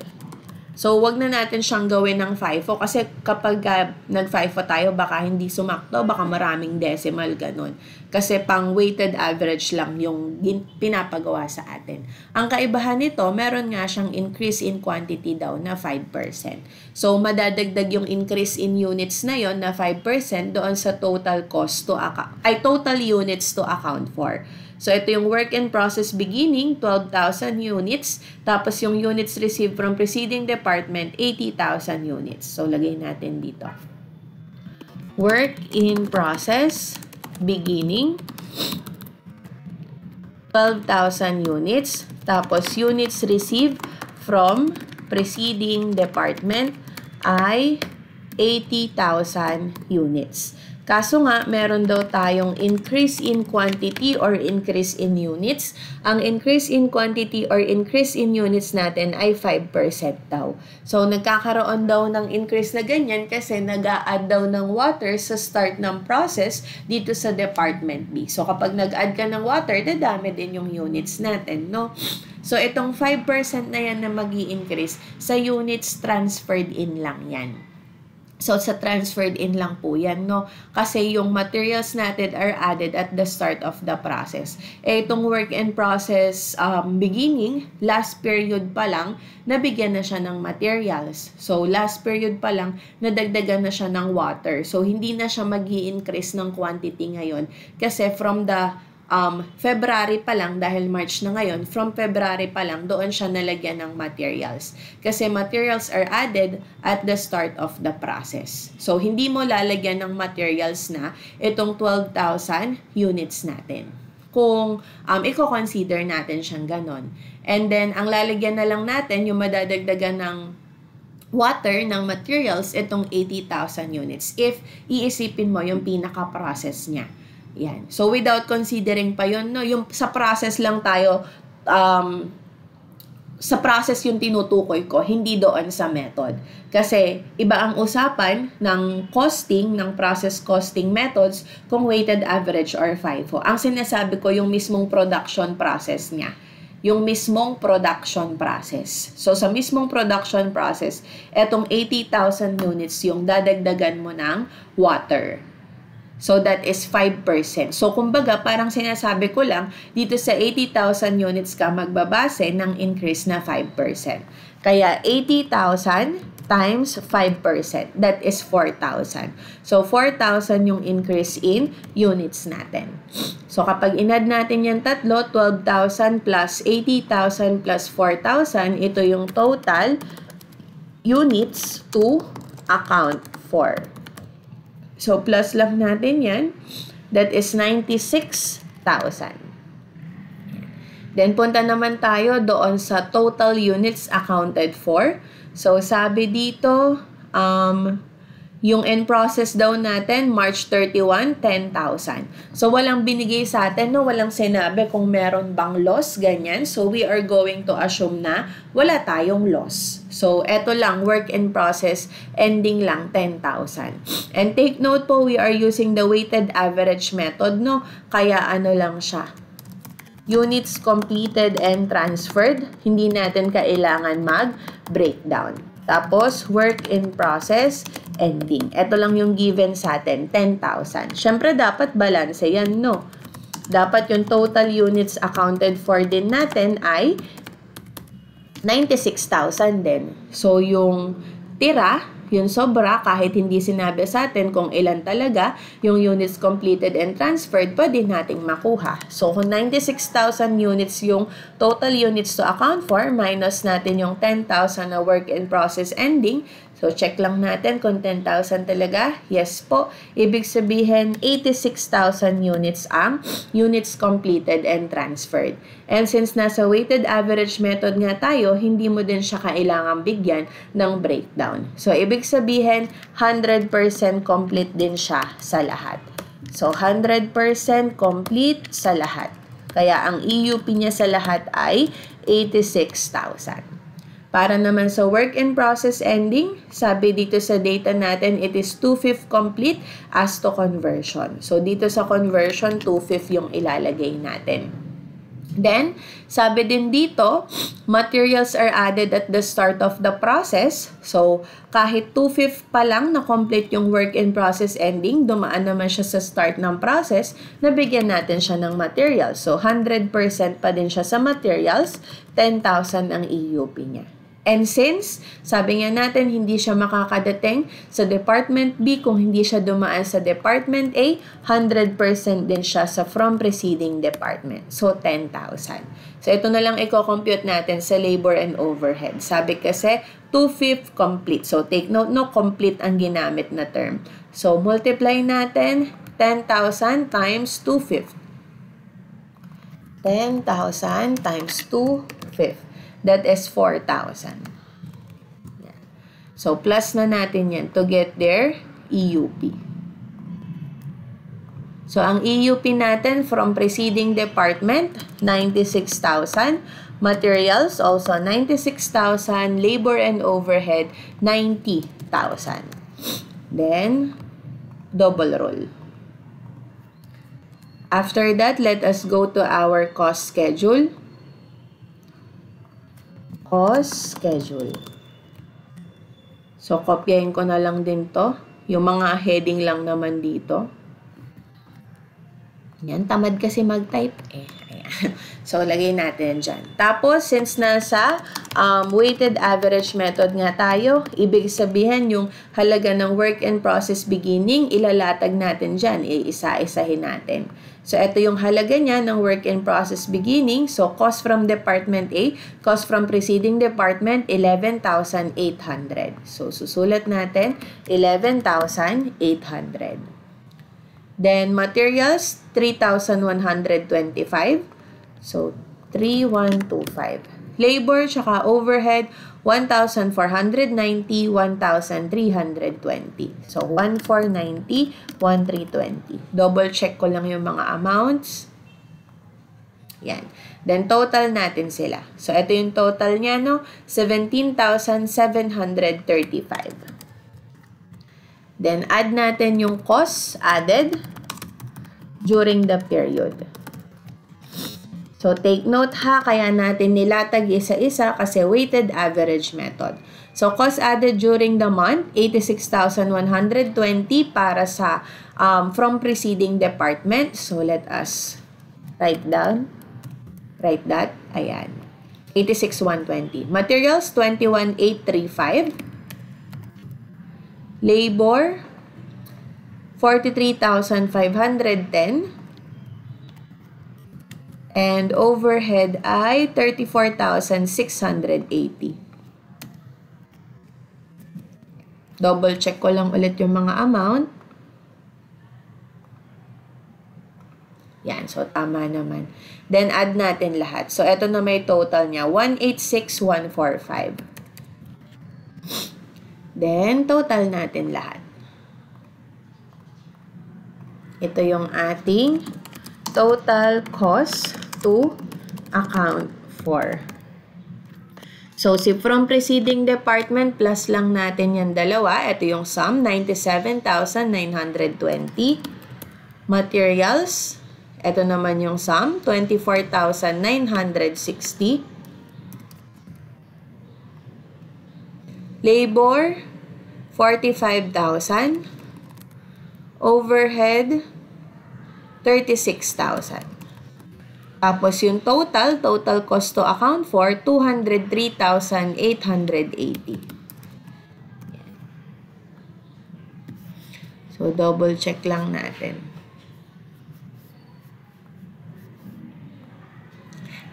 So, wag na natin siyang gawin ng FIFO kasi kapag nag-FIFO tayo, baka hindi sumakto, baka maraming decimal, ganun. Kasi pang weighted average lang yung pinapagawa sa atin. Ang kaibahan nito, meron nga siyang increase in quantity daw na 5%. So, madadagdag yung increase in units na yon na 5% doon sa total cost to total units to account for. So, ito yung work in process beginning, 12,000 units. Tapos, yung units received from preceding department, 80,000 units. So, lagay natin dito. Work in process beginning, 12,000 units. Tapos, units received from preceding department ay 80,000 units. Kaso nga, meron daw tayong increase in quantity or increase in units. Ang increase in quantity or increase in units natin ay 5% daw. So, nagkakaroon daw ng increase na ganyan kasi nag-a-add daw ng water sa start ng process dito sa Department B. So, kapag nag-add ka ng water, dadami din yung units natin, no? So, itong 5% na yan na mag-i-increase, sa units transferred in lang yan. So, sa transferred in lang po yan, no? Kasi yung materials natin are added at the start of the process. Itong work in process beginning, last period pa lang, nabigyan na siya ng materials. So, last period pa lang, nadagdagan na siya ng water. So, hindi na siya mag-i-increase ng quantity ngayon. Kasi from the February pa lang, dahil March na ngayon, from February pa lang, doon siya nalagyan ng materials. Kasi materials are added at the start of the process. So, hindi mo lalagyan ng materials na itong 12,000 units natin. Kung i-consider natin siyang ganon. And then, ang lalagyan na lang natin, yung madadagdagan ng water, ng materials, itong 80,000 units. If iisipin mo yung pinaka-process niya. Yan. So, without considering pa yun, no? Yung sa process lang tayo, sa process yung tinutukoy ko, hindi doon sa method. Kasi, iba ang usapan ng costing, ng process costing methods, kung weighted average or FIFO. Ang sinasabi ko, yung mismong production process niya. Yung mismong production process. So, sa mismong production process, etong 80,000 units yung dadagdagan mo ng water. So, that is 5%. So, kumbaga, parang sinasabi ko lang, dito sa 80,000 units ka magbabase ng increase na 5%. Kaya, 80,000 times 5%. That is 4,000. So, 4,000 yung increase in units natin. So, kapag inad natin yung tatlo, 12,000 plus 80,000 plus 4,000, ito yung total units to account for. So, plus lang natin yan. That is 96,000. Then, punta naman tayo doon sa total units accounted for. So, sabi dito, yung in process daw natin, March 31, 10,000. So, walang binigay sa atin, no? Walang sinabi kung meron bang loss, ganyan. So, we are going to assume na wala tayong loss. So, eto lang, work in process, ending lang, 10,000. And take note po, we are using the weighted average method, no? Kaya ano lang siya. Units completed and transferred, hindi natin kailangan mag-breakdown. Tapos, work in process, ending. Ito lang yung given sa atin, 10,000. Siyempre, dapat balance yan, no? Dapat yung total units accounted for din natin ay 96,000 din. So, yung tira, yung sobra, kahit hindi sinabi sa atin kung ilan talaga, yung units completed and transferred, pwede nating makuha. So, kung 96,000 units yung total units to account for, minus natin yung 10,000 na work in process ending, so, check lang natin kung 10,000 talaga. Yes po. Ibig sabihin, 86,000 units ang units completed and transferred. And since nasa weighted average method nga tayo, hindi mo din siya kailangang bigyan ng breakdown. So, ibig sabihin, 100% complete din siya sa lahat. So, 100% complete sa lahat. Kaya, ang EUP niya sa lahat ay 86,000. Para naman sa work in process ending, sabi dito sa data natin, it is 2/5 complete as to conversion. So, dito sa conversion, 2/5 yung ilalagay natin. Then, sabi din dito, materials are added at the start of the process. So, kahit 2/5 pa lang na-complete yung work in process ending, dumaan naman siya sa start ng process, nabigyan natin siya ng materials. So, 100% pa din siya sa materials, 10,000 ang EUP niya. And since, sabi nga natin, hindi siya makakadating sa Department B kung hindi siya dumaan sa Department A, 100% din siya sa from preceding department. So, 10,000. So, ito na lang i-compute natin sa labor and overhead. Sabi kasi, 2/5 complete. So, take note, no, complete ang ginamit na term. So, multiply natin 10,000 times 2/5. 10,000 times 2/5. That is 4,000. So, plus na natin yan to get their EUP. So, ang EUP natin from preceding department, 96,000. Materials, also 96,000. Labor and overhead, 90,000. Then, double roll. After that, let us go to our cost schedule. Cost schedule. So, kopyahin ko na lang din to. Yung mga heading lang naman dito. Yan, tamad kasi mag-type eh. Ayan. So, lagay natin dyan. Tapos, since nasa weighted average method nga tayo, ibig sabihin yung halaga ng work in process beginning, ilalatag natin dyan. Iisa-isahin natin. So, ito yung halaga niya ng work in process beginning. So, cost from Department A, cost from preceding department, 11,800. So, susulat natin, 11,800. Then, materials, 3,125. So, 3,125. Labor, tsaka overhead, 1,490, 1,320. So, 1,490, 1,320. Double check ko lang yung mga amounts. Yan. Then, total natin sila. So, ito yung total niya, no? 17,735. Then, add natin yung costs added during the period. So, take note ha, kaya natin nilatag isa-isa kasi weighted average method. So, cost added during the month, 86,120 para sa from preceding department. So, let us write that. Ayan. 86,120. Materials, 21,835. Labor, 43,510. And overhead ay 34,680. Double check ko lang ulit yung mga amount. Yan, so tama naman. Then add natin lahat. So ito na may total niya, 186,145. Then total natin lahat. Ito yung ating total cost to account for. So, si from preceding department, plus lang natin yung dalawa. Ito yung sum, 97,920. Materials, ito naman yung sum, 24,960. Labor, 45,000. Overhead, 36,000. Tapos yung total cost to account for, 203,880. So, double check lang natin.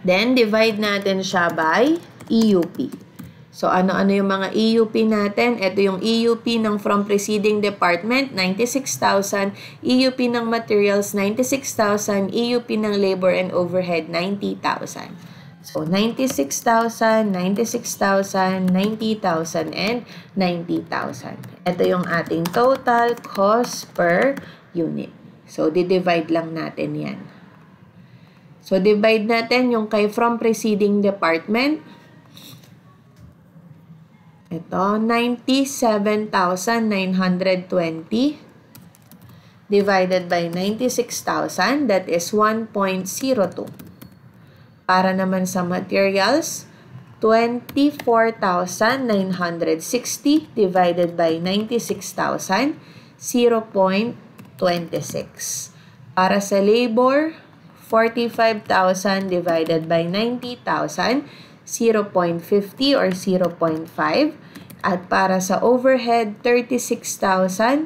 Then, divide natin siya by EUP. So, ano-ano yung mga EUP natin? Ito yung EUP ng from preceding department, 96,000. EUP ng materials, 96,000. EUP ng labor and overhead, 90,000. So, 96,000, 96,000, 90,000, and 90,000. Ito yung ating total cost per unit. So, di-divide lang natin yan. So, divide natin yung kay from preceding department. Ito, 97,920 divided by 96,000, that is 1.02. Para naman sa materials, 24,960 divided by 96,000, 0.26. Para sa labor, 45,000 divided by 90,000, 0.50 or 0.5. At para sa overhead, 36,000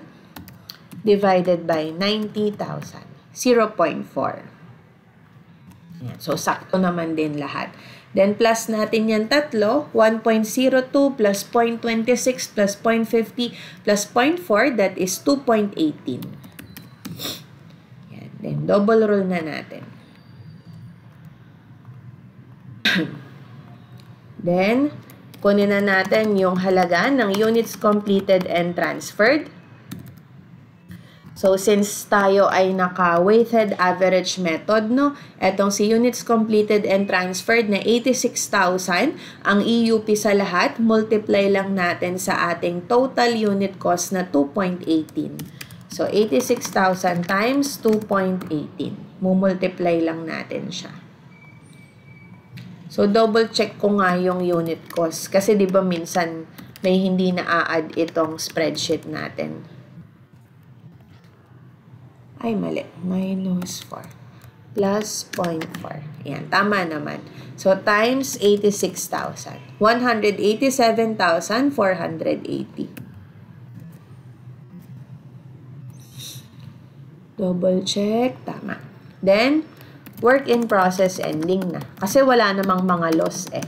divided by 90,000, 0.4. So, sakto naman din lahat. Then, plus natin yan tatlo, 1.02 plus 0.26 plus 0.50 plus 0.4, that is 2.18. Yan. Then, double rule na natin. Then, kunin na natin yung halaga ng units completed and transferred. So, since tayo ay naka-weighted average method, no? Etong si units completed and transferred na 86,000, ang EUP sa lahat, multiply lang natin sa ating total unit cost na 2.18. So, 86,000 times 2.18. Mumultiply lang natin siya. So, double check ko nga yung unit cost. Kasi di ba minsan may hindi na-add itong spreadsheet natin. Ay, mali. Minus 4. Plus 0.4. Yan, tama naman. So, times 86,000. 187,480. Double check. Tama. Then, work in process ending na. Kasi wala namang mga loss eh.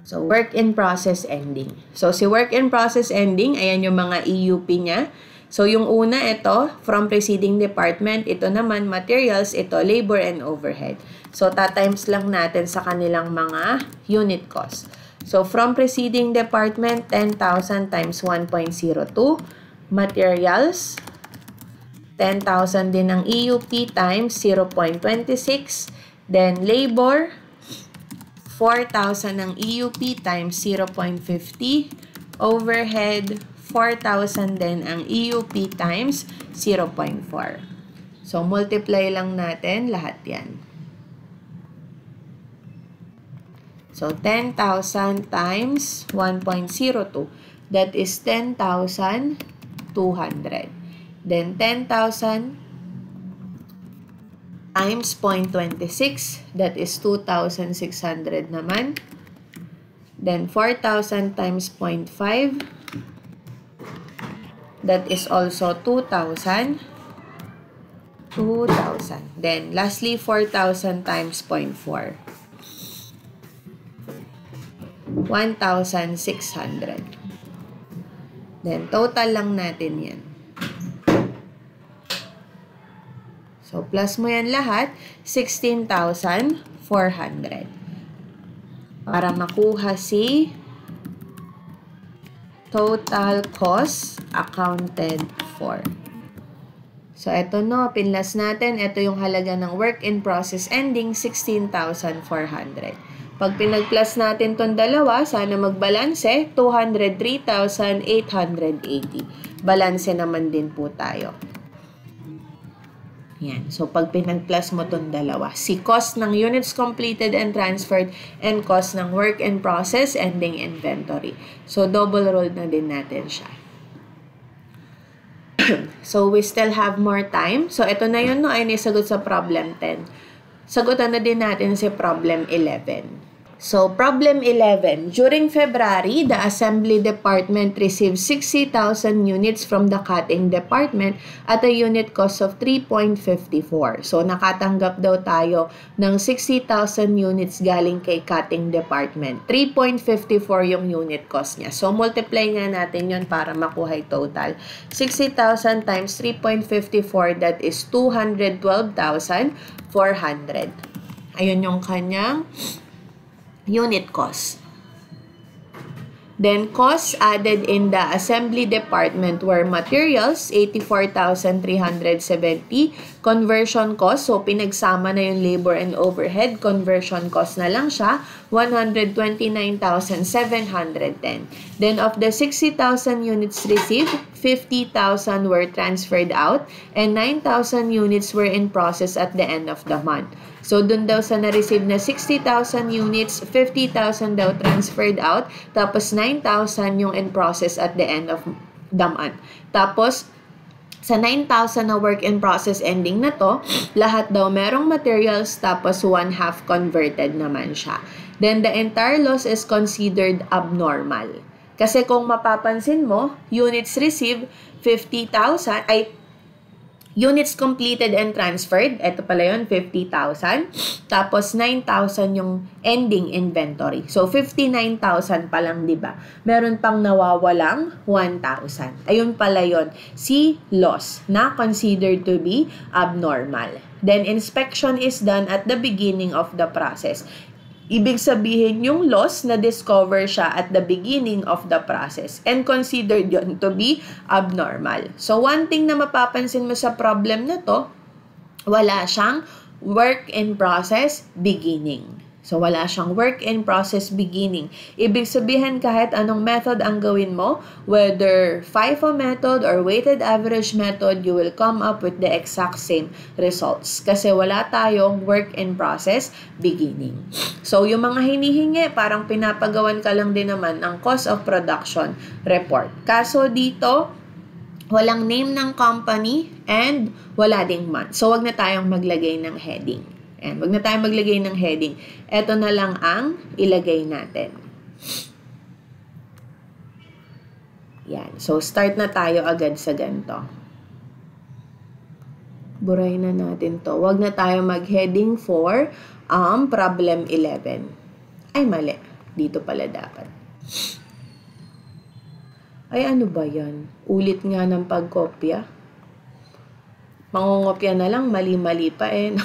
So, work in process ending. So, si work in process ending, ayan yung mga EUP niya. So, yung una, ito, from preceding department. Ito naman, materials. Ito, labor and overhead. So, tatimes lang natin sa kanilang mga unit cost. So, from preceding department, 10,000 times 1.02. Materials, 10,000 din ang EUP times 0.26. Then, labor, 4,000 ang EUP times 0.50. Overhead, 4,000 din ang EUP times 0.4. So, multiply lang natin lahat yan. So, 10,000 times 1.02. That is 10,200. Then, 10,000 times 0.26. That is 2,600 naman. Then, 4,000 times 0.5. That is also 2,000. 2,000. Then, lastly, 4,000 times 0.4. 1,600. Then, total lang natin yan. So, plus mo yan lahat, 16,400. Para makuha si total cost accounted for. So, ito no, pinlas natin. Ito yung halaga ng work in process ending, 16,400. Pag pinag-plus natin tong dalawa, sana magbalanse, 203,880. Balanse naman din po tayo. Yan. So, pag pinag-plus mo itong dalawa, si cost ng units completed and transferred and cost ng work in process ending inventory. So, double roll na din natin siya. So, we still have more time. So, ito na yun, no, ay nisagot sa problem 10. Sagutan na din natin si problem 11. So, problem 11. During February, the assembly department received 60,000 units from the cutting department at a unit cost of 3.54. So, nakatanggap daw tayo ng 60,000 units galing kay cutting department. 3.54 yung unit cost niya. So, multiply nga natin yun para makuha yung total. 60,000 times 3.54, that is 212,400. Ayun yung kanyang unit cost. Then, costs added in the assembly department were materials, 84,370, Conversion cost, so pinagsama na yung labor and overhead, conversion cost na lang siya, 129,710. Then of the 60,000 units received, 50,000 were transferred out and 9,000 units were in process at the end of the month. So dun daw sa na-receive na 60,000 units, 50,000 daw transferred out, tapos 9,000 yung in process at the end of the month. Tapos sa 9,000 na work in process ending na to, lahat daw merong materials tapos 1/2 converted naman siya. Then the entire loss is considered abnormal. Kasi kung mapapansin mo, units received 50,000 ay units completed and transferred, ito pala yun, 50,000. Tapos 9,000 yung ending inventory. So 59,000 pa lang, di ba? Meron pang nawawalang 1,000. Ayun pala yun, si loss na considered to be abnormal. Then inspection is done at the beginning of the process. Ibig sabihin, yung loss na discover siya at the beginning of the process and considered yun to be abnormal. So, one thing na mapapansin mo sa problem na to, wala siyang work in process beginning. So, wala siyang work in process beginning. Ibig sabihin, kahit anong method ang gawin mo, whether FIFO method or weighted average method, you will come up with the exact same results. Kasi wala tayong work in process beginning. So, yung mga hinihingi, parang pinapagawan ka lang din naman ng cost of production report. Kaso dito, walang name ng company and wala ding month. So, wag na tayong maglagay ng heading. And wag na tayong maglagay ng heading. Ito na lang ang ilagay natin. Yan. So, start na tayo agad sa ganito. Buray na natin to. Wag na tayo mag-heading for problem 11. Ay, mali. Dito pala dapat. Ay, ano ba yan? Ulit nga ng pagkopya. Mangungopya na lang, mali-mali pa eh.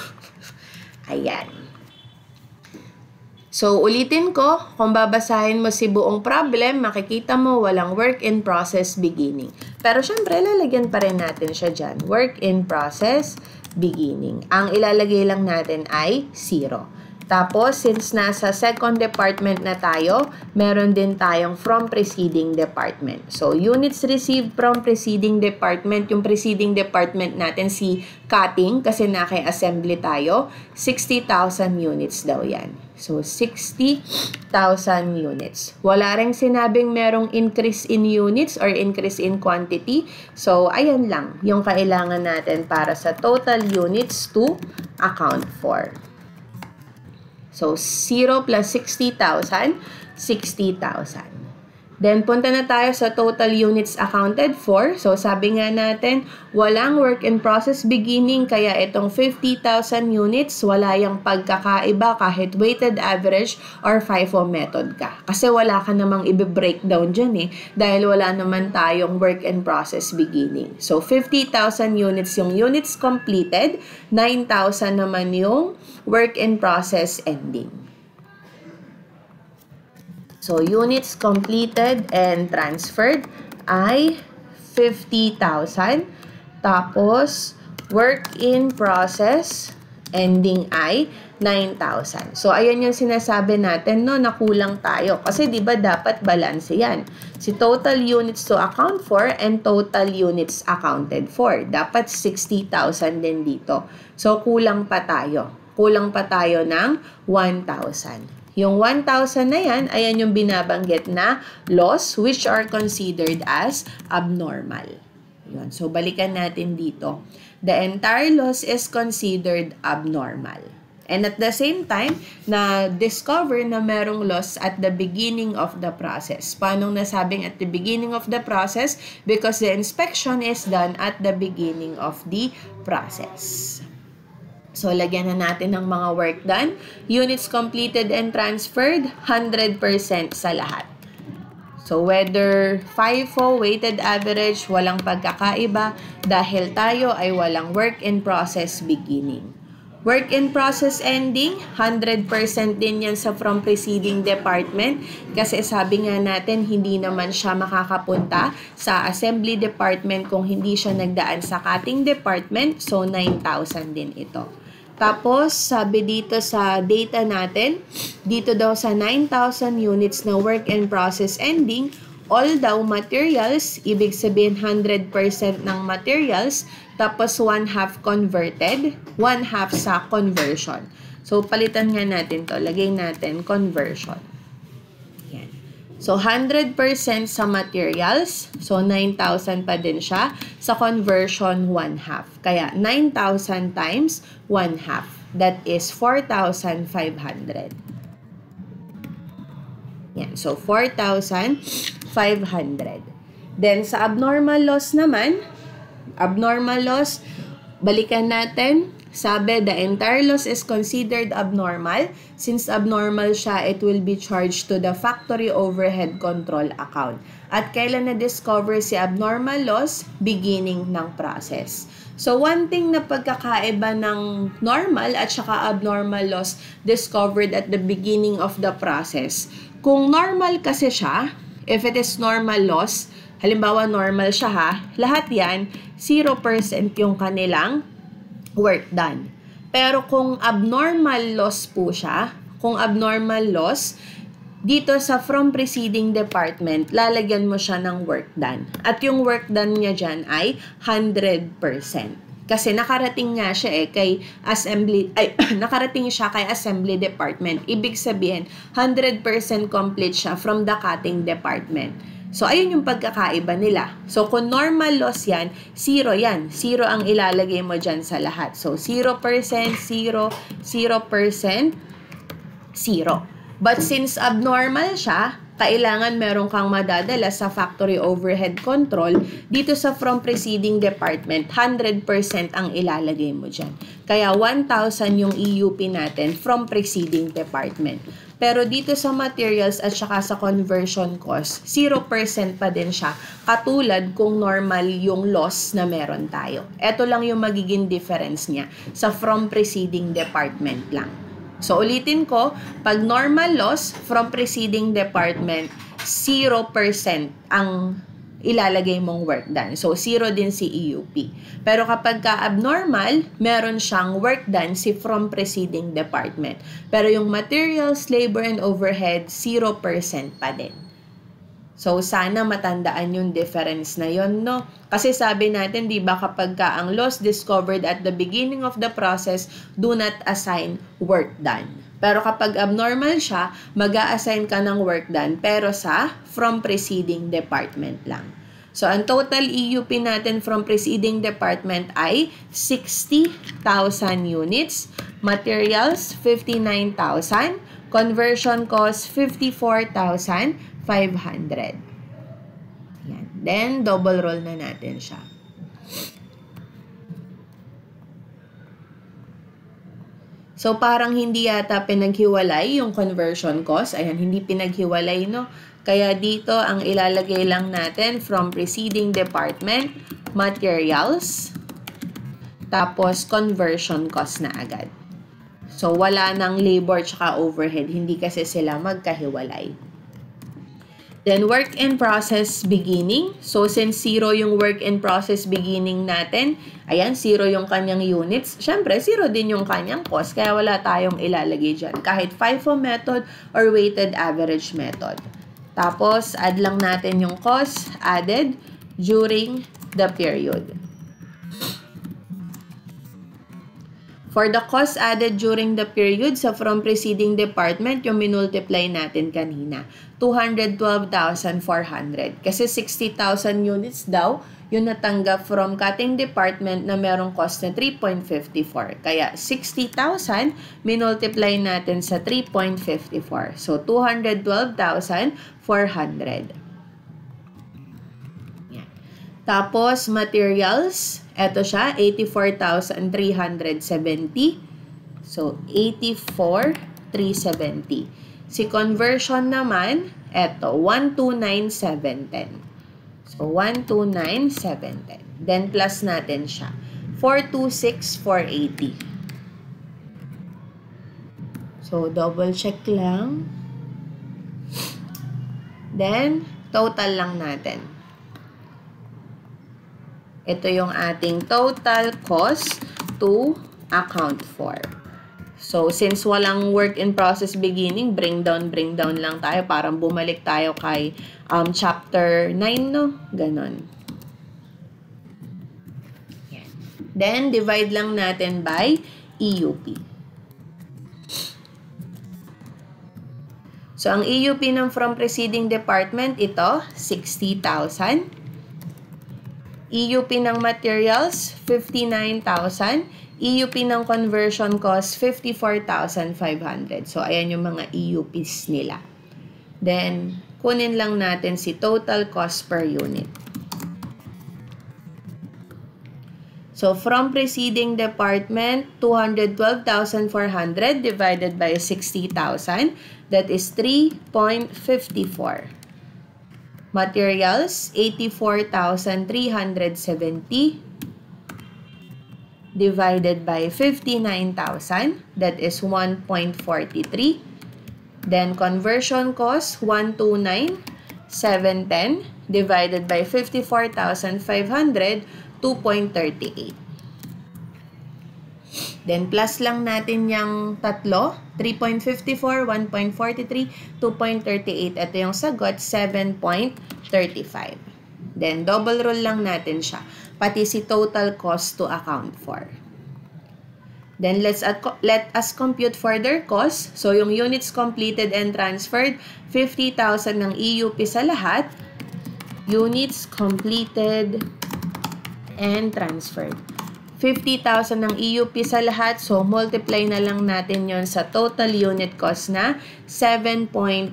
Ayan. So, ulitin ko, kung babasahin mo si buong problem, makikita mo walang work in process beginning. Pero syempre, lalagyan pa rin natin siya dyan. Work in process beginning. Ang ilalagay lang natin ay 0. Tapos, since nasa second department na tayo, meron din tayong from preceding department. So, units received from preceding department. Yung preceding department natin, si cutting, kasi naki-assembly tayo, 60,000 units daw yan. So, 60,000 units. Wala ring sinabing merong increase in units or increase in quantity. So, ayan lang yung kailangan natin para sa total units to account for. So, 0 plus 60,000, 60,000. Then, punta na tayo sa total units accounted for. So, sabi nga natin, walang work in process beginning, kaya itong 50,000 units, wala yung pagkakaiba kahit weighted average or FIFO method ka. Kasi wala ka namang i-breakdown dyan eh, dahil wala naman tayong work in process beginning. So, 50,000 units yung units completed, 9,000 naman yung work in process ending. So, units completed and transferred ay 50,000. Tapos, work in process ending ay 9,000. So, ayan yung sinasabi natin, no, nakulang tayo. Kasi, di ba, dapat balance yan. Si total units to account for and total units accounted for. Dapat 60,000 din dito. So, kulang pa tayo. Kulang pa tayo ng 1,000. Yung 1,000 na yan, ayan yung binabanggit na loss which are considered as abnormal. Yun. So, balikan natin dito. The entire loss is considered abnormal. And at the same time, na-discover na merong loss at the beginning of the process. Paano nasabing at the beginning of the process? Because the inspection is done at the beginning of the process. So, lagyan na natin ng mga work done. Units completed and transferred, 100% sa lahat. So, whether FIFO, weighted average, walang pagkakaiba dahil tayo ay walang work in process beginning. Work in process ending, 100% din yan sa from preceding department kasi sabi nga natin hindi naman siya makakapunta sa assembly department kung hindi siya nagdaan sa cutting department, so 9,000 din ito. Tapos, sabi dito sa data natin, dito daw sa 9,000 units na work in process ending, all daw materials, ibig sabihin 100% ng materials, tapos 1/2 converted, 1/2 sa conversion. So, palitan nga natin to. Lagay natin conversion. Yan. So, 100% sa materials. So, 9,000 pa din siya. Sa conversion, 1/2. Kaya, 9,000 times 1/2. That is 4,500. Yan. So, 4,500. Then, sa abnormal loss naman, balikan natin. Sabi, the entire loss is considered abnormal. Since abnormal siya, it will be charged to the factory overhead control account. At kailan na-discover si abnormal loss? Beginning ng process. So, one thing na pagkakaiba ng normal at saka abnormal loss discovered at the beginning of the process. Kung normal kasi siya, if it is normal loss, halimbawa normal siya ha, lahat yan, 0% yung kanilang work done. Pero kung abnormal loss po siya, dito sa from preceding department, lalagyan mo siya ng work done. At yung work done niya dyan ay 100%. Kasi nakarating nga siya nakarating siya kay assembly department. Ibig sabihin, 100% complete siya from the cutting department. So, ayun yung pagkakaiba nila. So, kung normal loss yan, 0 yan. 0 ang ilalagay mo dyan sa lahat. So, 0%, 0, 0%, 0. But since abnormal siya, kailangan meron kang madadala sa factory overhead control. Dito sa from preceding department, 100% ang ilalagay mo dyan. Kaya 1,000 yung EUP natin from preceding department. Pero dito sa materials at saka sa conversion cost, 0% pa din siya. Katulad kung normal yung loss na meron tayo. Ito lang yung magiging difference niya sa from preceding department lang. So, ulitin ko, pag normal loss from preceding department, 0% ang ilalagay mong work done. So, 0 din si EUP. Pero kapag ka-abnormal, meron siyang work done si from preceding department. Pero yung materials, labor, and overhead, 0% pa din. So, sana matandaan yung difference na yon, no? Kasi sabi natin, di ba, kapag ka ang loss discovered at the beginning of the process, do not assign work done. Pero kapag abnormal siya, mag-a-assign ka ng work done, pero sa from preceding department lang. So, ang total EUP natin from preceding department ay 60,000 units, materials, 59,000, conversion cost, 54,500. Yan. Then, double roll na natin siya. So, parang hindi yata pinaghiwalay yung conversion cost. Ayan, hindi pinaghiwalay, no? Kaya dito, ang ilalagay lang natin from preceding department, materials, tapos conversion cost na agad. So, wala nang labor tsaka overhead. Hindi kasi sila magkahiwalay. Then, work in process beginning. So, since 0 yung work in process beginning natin, ayan, 0 yung kanyang units. Siyempre, 0 din yung kanyang cost. Kaya wala tayong ilalagay dyan. Kahit FIFO method or weighted average method. Tapos, add lang natin yung cost added during the period. For the cost added during the period sa from preceding department, yung minultiply natin kanina, 212,400. Kasi 60,000 units daw yung natanggap from cutting department na merong cost na 3.54. Kaya 60,000 minultiply natin sa 3.54. So 212,400. Yan. Tapos materials, eto siya, 84,370. So 84,370. Si conversion naman, eto, 129,710. So, 129,710. Then, plus natin siya. 426,480. So, double check lang. Then, total lang natin. Ito yung ating total cost to account for. So, since walang work in process beginning, bring down lang tayo. Parang bumalik tayo kay chapter 9, no? Ganon. Yan. Then, divide lang natin by EUP. So, ang EUP ng from preceding department, ito, 60,000. EUP ng materials, 59,000. EUP ng conversion cost, 54,500. So, ayan yung mga EUPs nila. Then, kunin lang natin si total cost per unit. So, from preceding department, 212,400 divided by 60,000. That is 3.54. Materials, 84,370 divided by 59,000. That is 1.43. Then, conversion cost, 129,710 divided by 54,500, 2.38. Then, plus lang natin yung tatlo. 3.54, 1.43, 2.38. Ito yung sagot, 7.35. Then, double roll lang natin siya. Pati si total cost to account for. Then, let us compute further cost. So, yung units completed and transferred, 50,000 ng EUP sa lahat. Units completed and transferred. 50,000 ng EUP sa lahat. So, multiply na lang natin yon sa total unit cost na 7.35.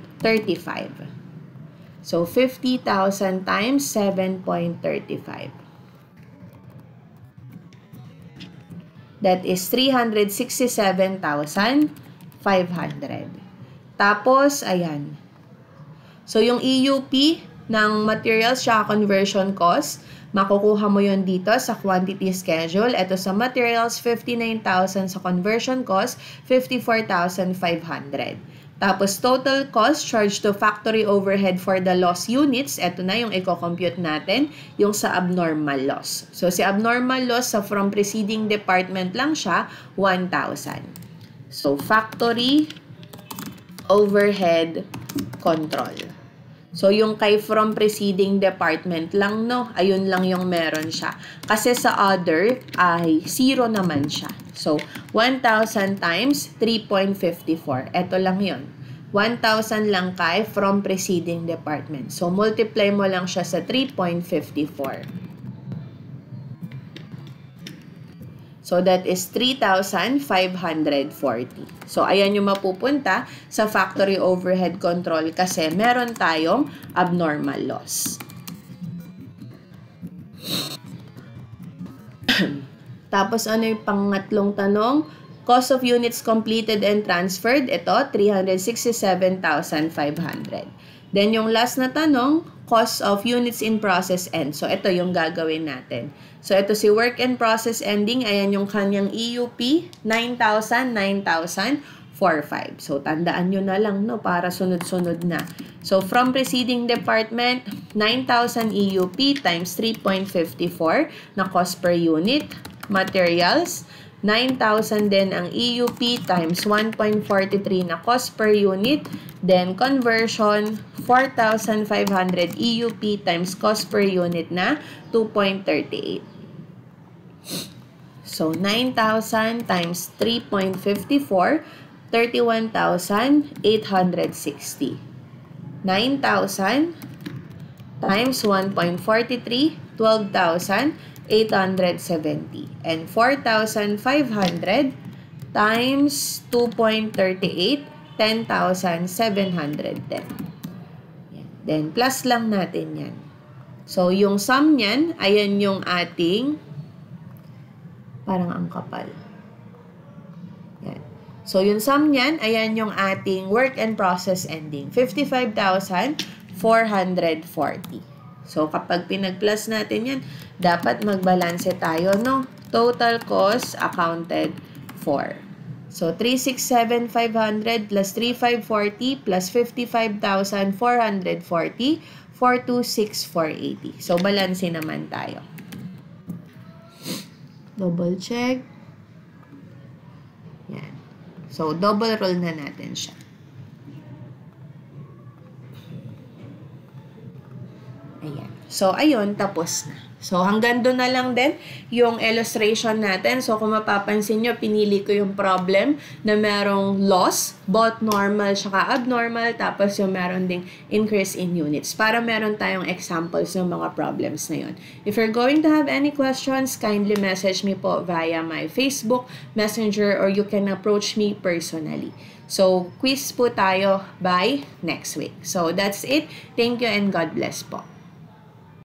So, 50,000 times 7.35. That is 367,500. Tapos, ayan. So, yung EUP ng materials siya conversion cost, makukuha mo yon dito sa quantity schedule. Ito sa materials, 59,000 sa conversion cost, 54,500. Tapos total cost charged to factory overhead for the loss units. Ito na yung i-compute natin, yung sa abnormal loss. So si abnormal loss sa from preceding department lang siya, 1,000. So factory overhead control. So, yung kay from preceding department lang, no? Ayun lang yung meron siya. Kasi sa other, ay 0 naman siya. So, 1,000 times 3.54. Ito lang yun. 1,000 lang kay from preceding department. So, multiply mo lang siya sa 3.54. So, that is 3,540. So, ayan yung mapupunta sa factory overhead control kasi meron tayong abnormal loss. Tapos, ano yung pangatlong tanong? Cost of units completed and transferred, ito, 367,500. Then, yung last na tanong, cost of units in process end. So, ito yung gagawin natin. So, ito si work in process ending. Ayan yung kanyang EUP, 9,000, 9,000, 4,500. So, tandaan nyo na lang, no, para sunod-sunod na. So, from preceding department, 9,000 EUP times 3.54 na cost per unit. Materials, 9,000 din ang EUP times 1.43 na cost per unit. Then, conversion, 4,500 EUP times cost per unit na 2.38. So, 9,000 times 3.54, 31,860. 9,000 times 1.43, 12,870. And 4,500 times 2.38, 10,710. Then, plus lang natin yan. So, yung sum niyan, ayan yung ating, parang ang kapal. Yan. So, yung sum niyan, ayan yung ating work and process ending. 55,440. So, kapag pinag-plus natin yan, dapat magbalanse tayo, no? Total cost accounted for. So, 367,500 plus 3,540 plus 55,440, 426,480. So, balanse naman tayo. Double check. Yan. So, double roll na natin siya. Ayan. So, ayun, tapos na. So, hanggang doon na lang din yung illustration natin. So, kung mapapansin nyo, pinili ko yung problem na merong loss, both normal saka abnormal, tapos yung meron ding increase in units para meron tayong examples ng mga problems na yun. If you're going to have any questions, kindly message me po via my Facebook, Messenger, or you can approach me personally. So, quiz po tayo by next week. So, that's it. Thank you and God bless po.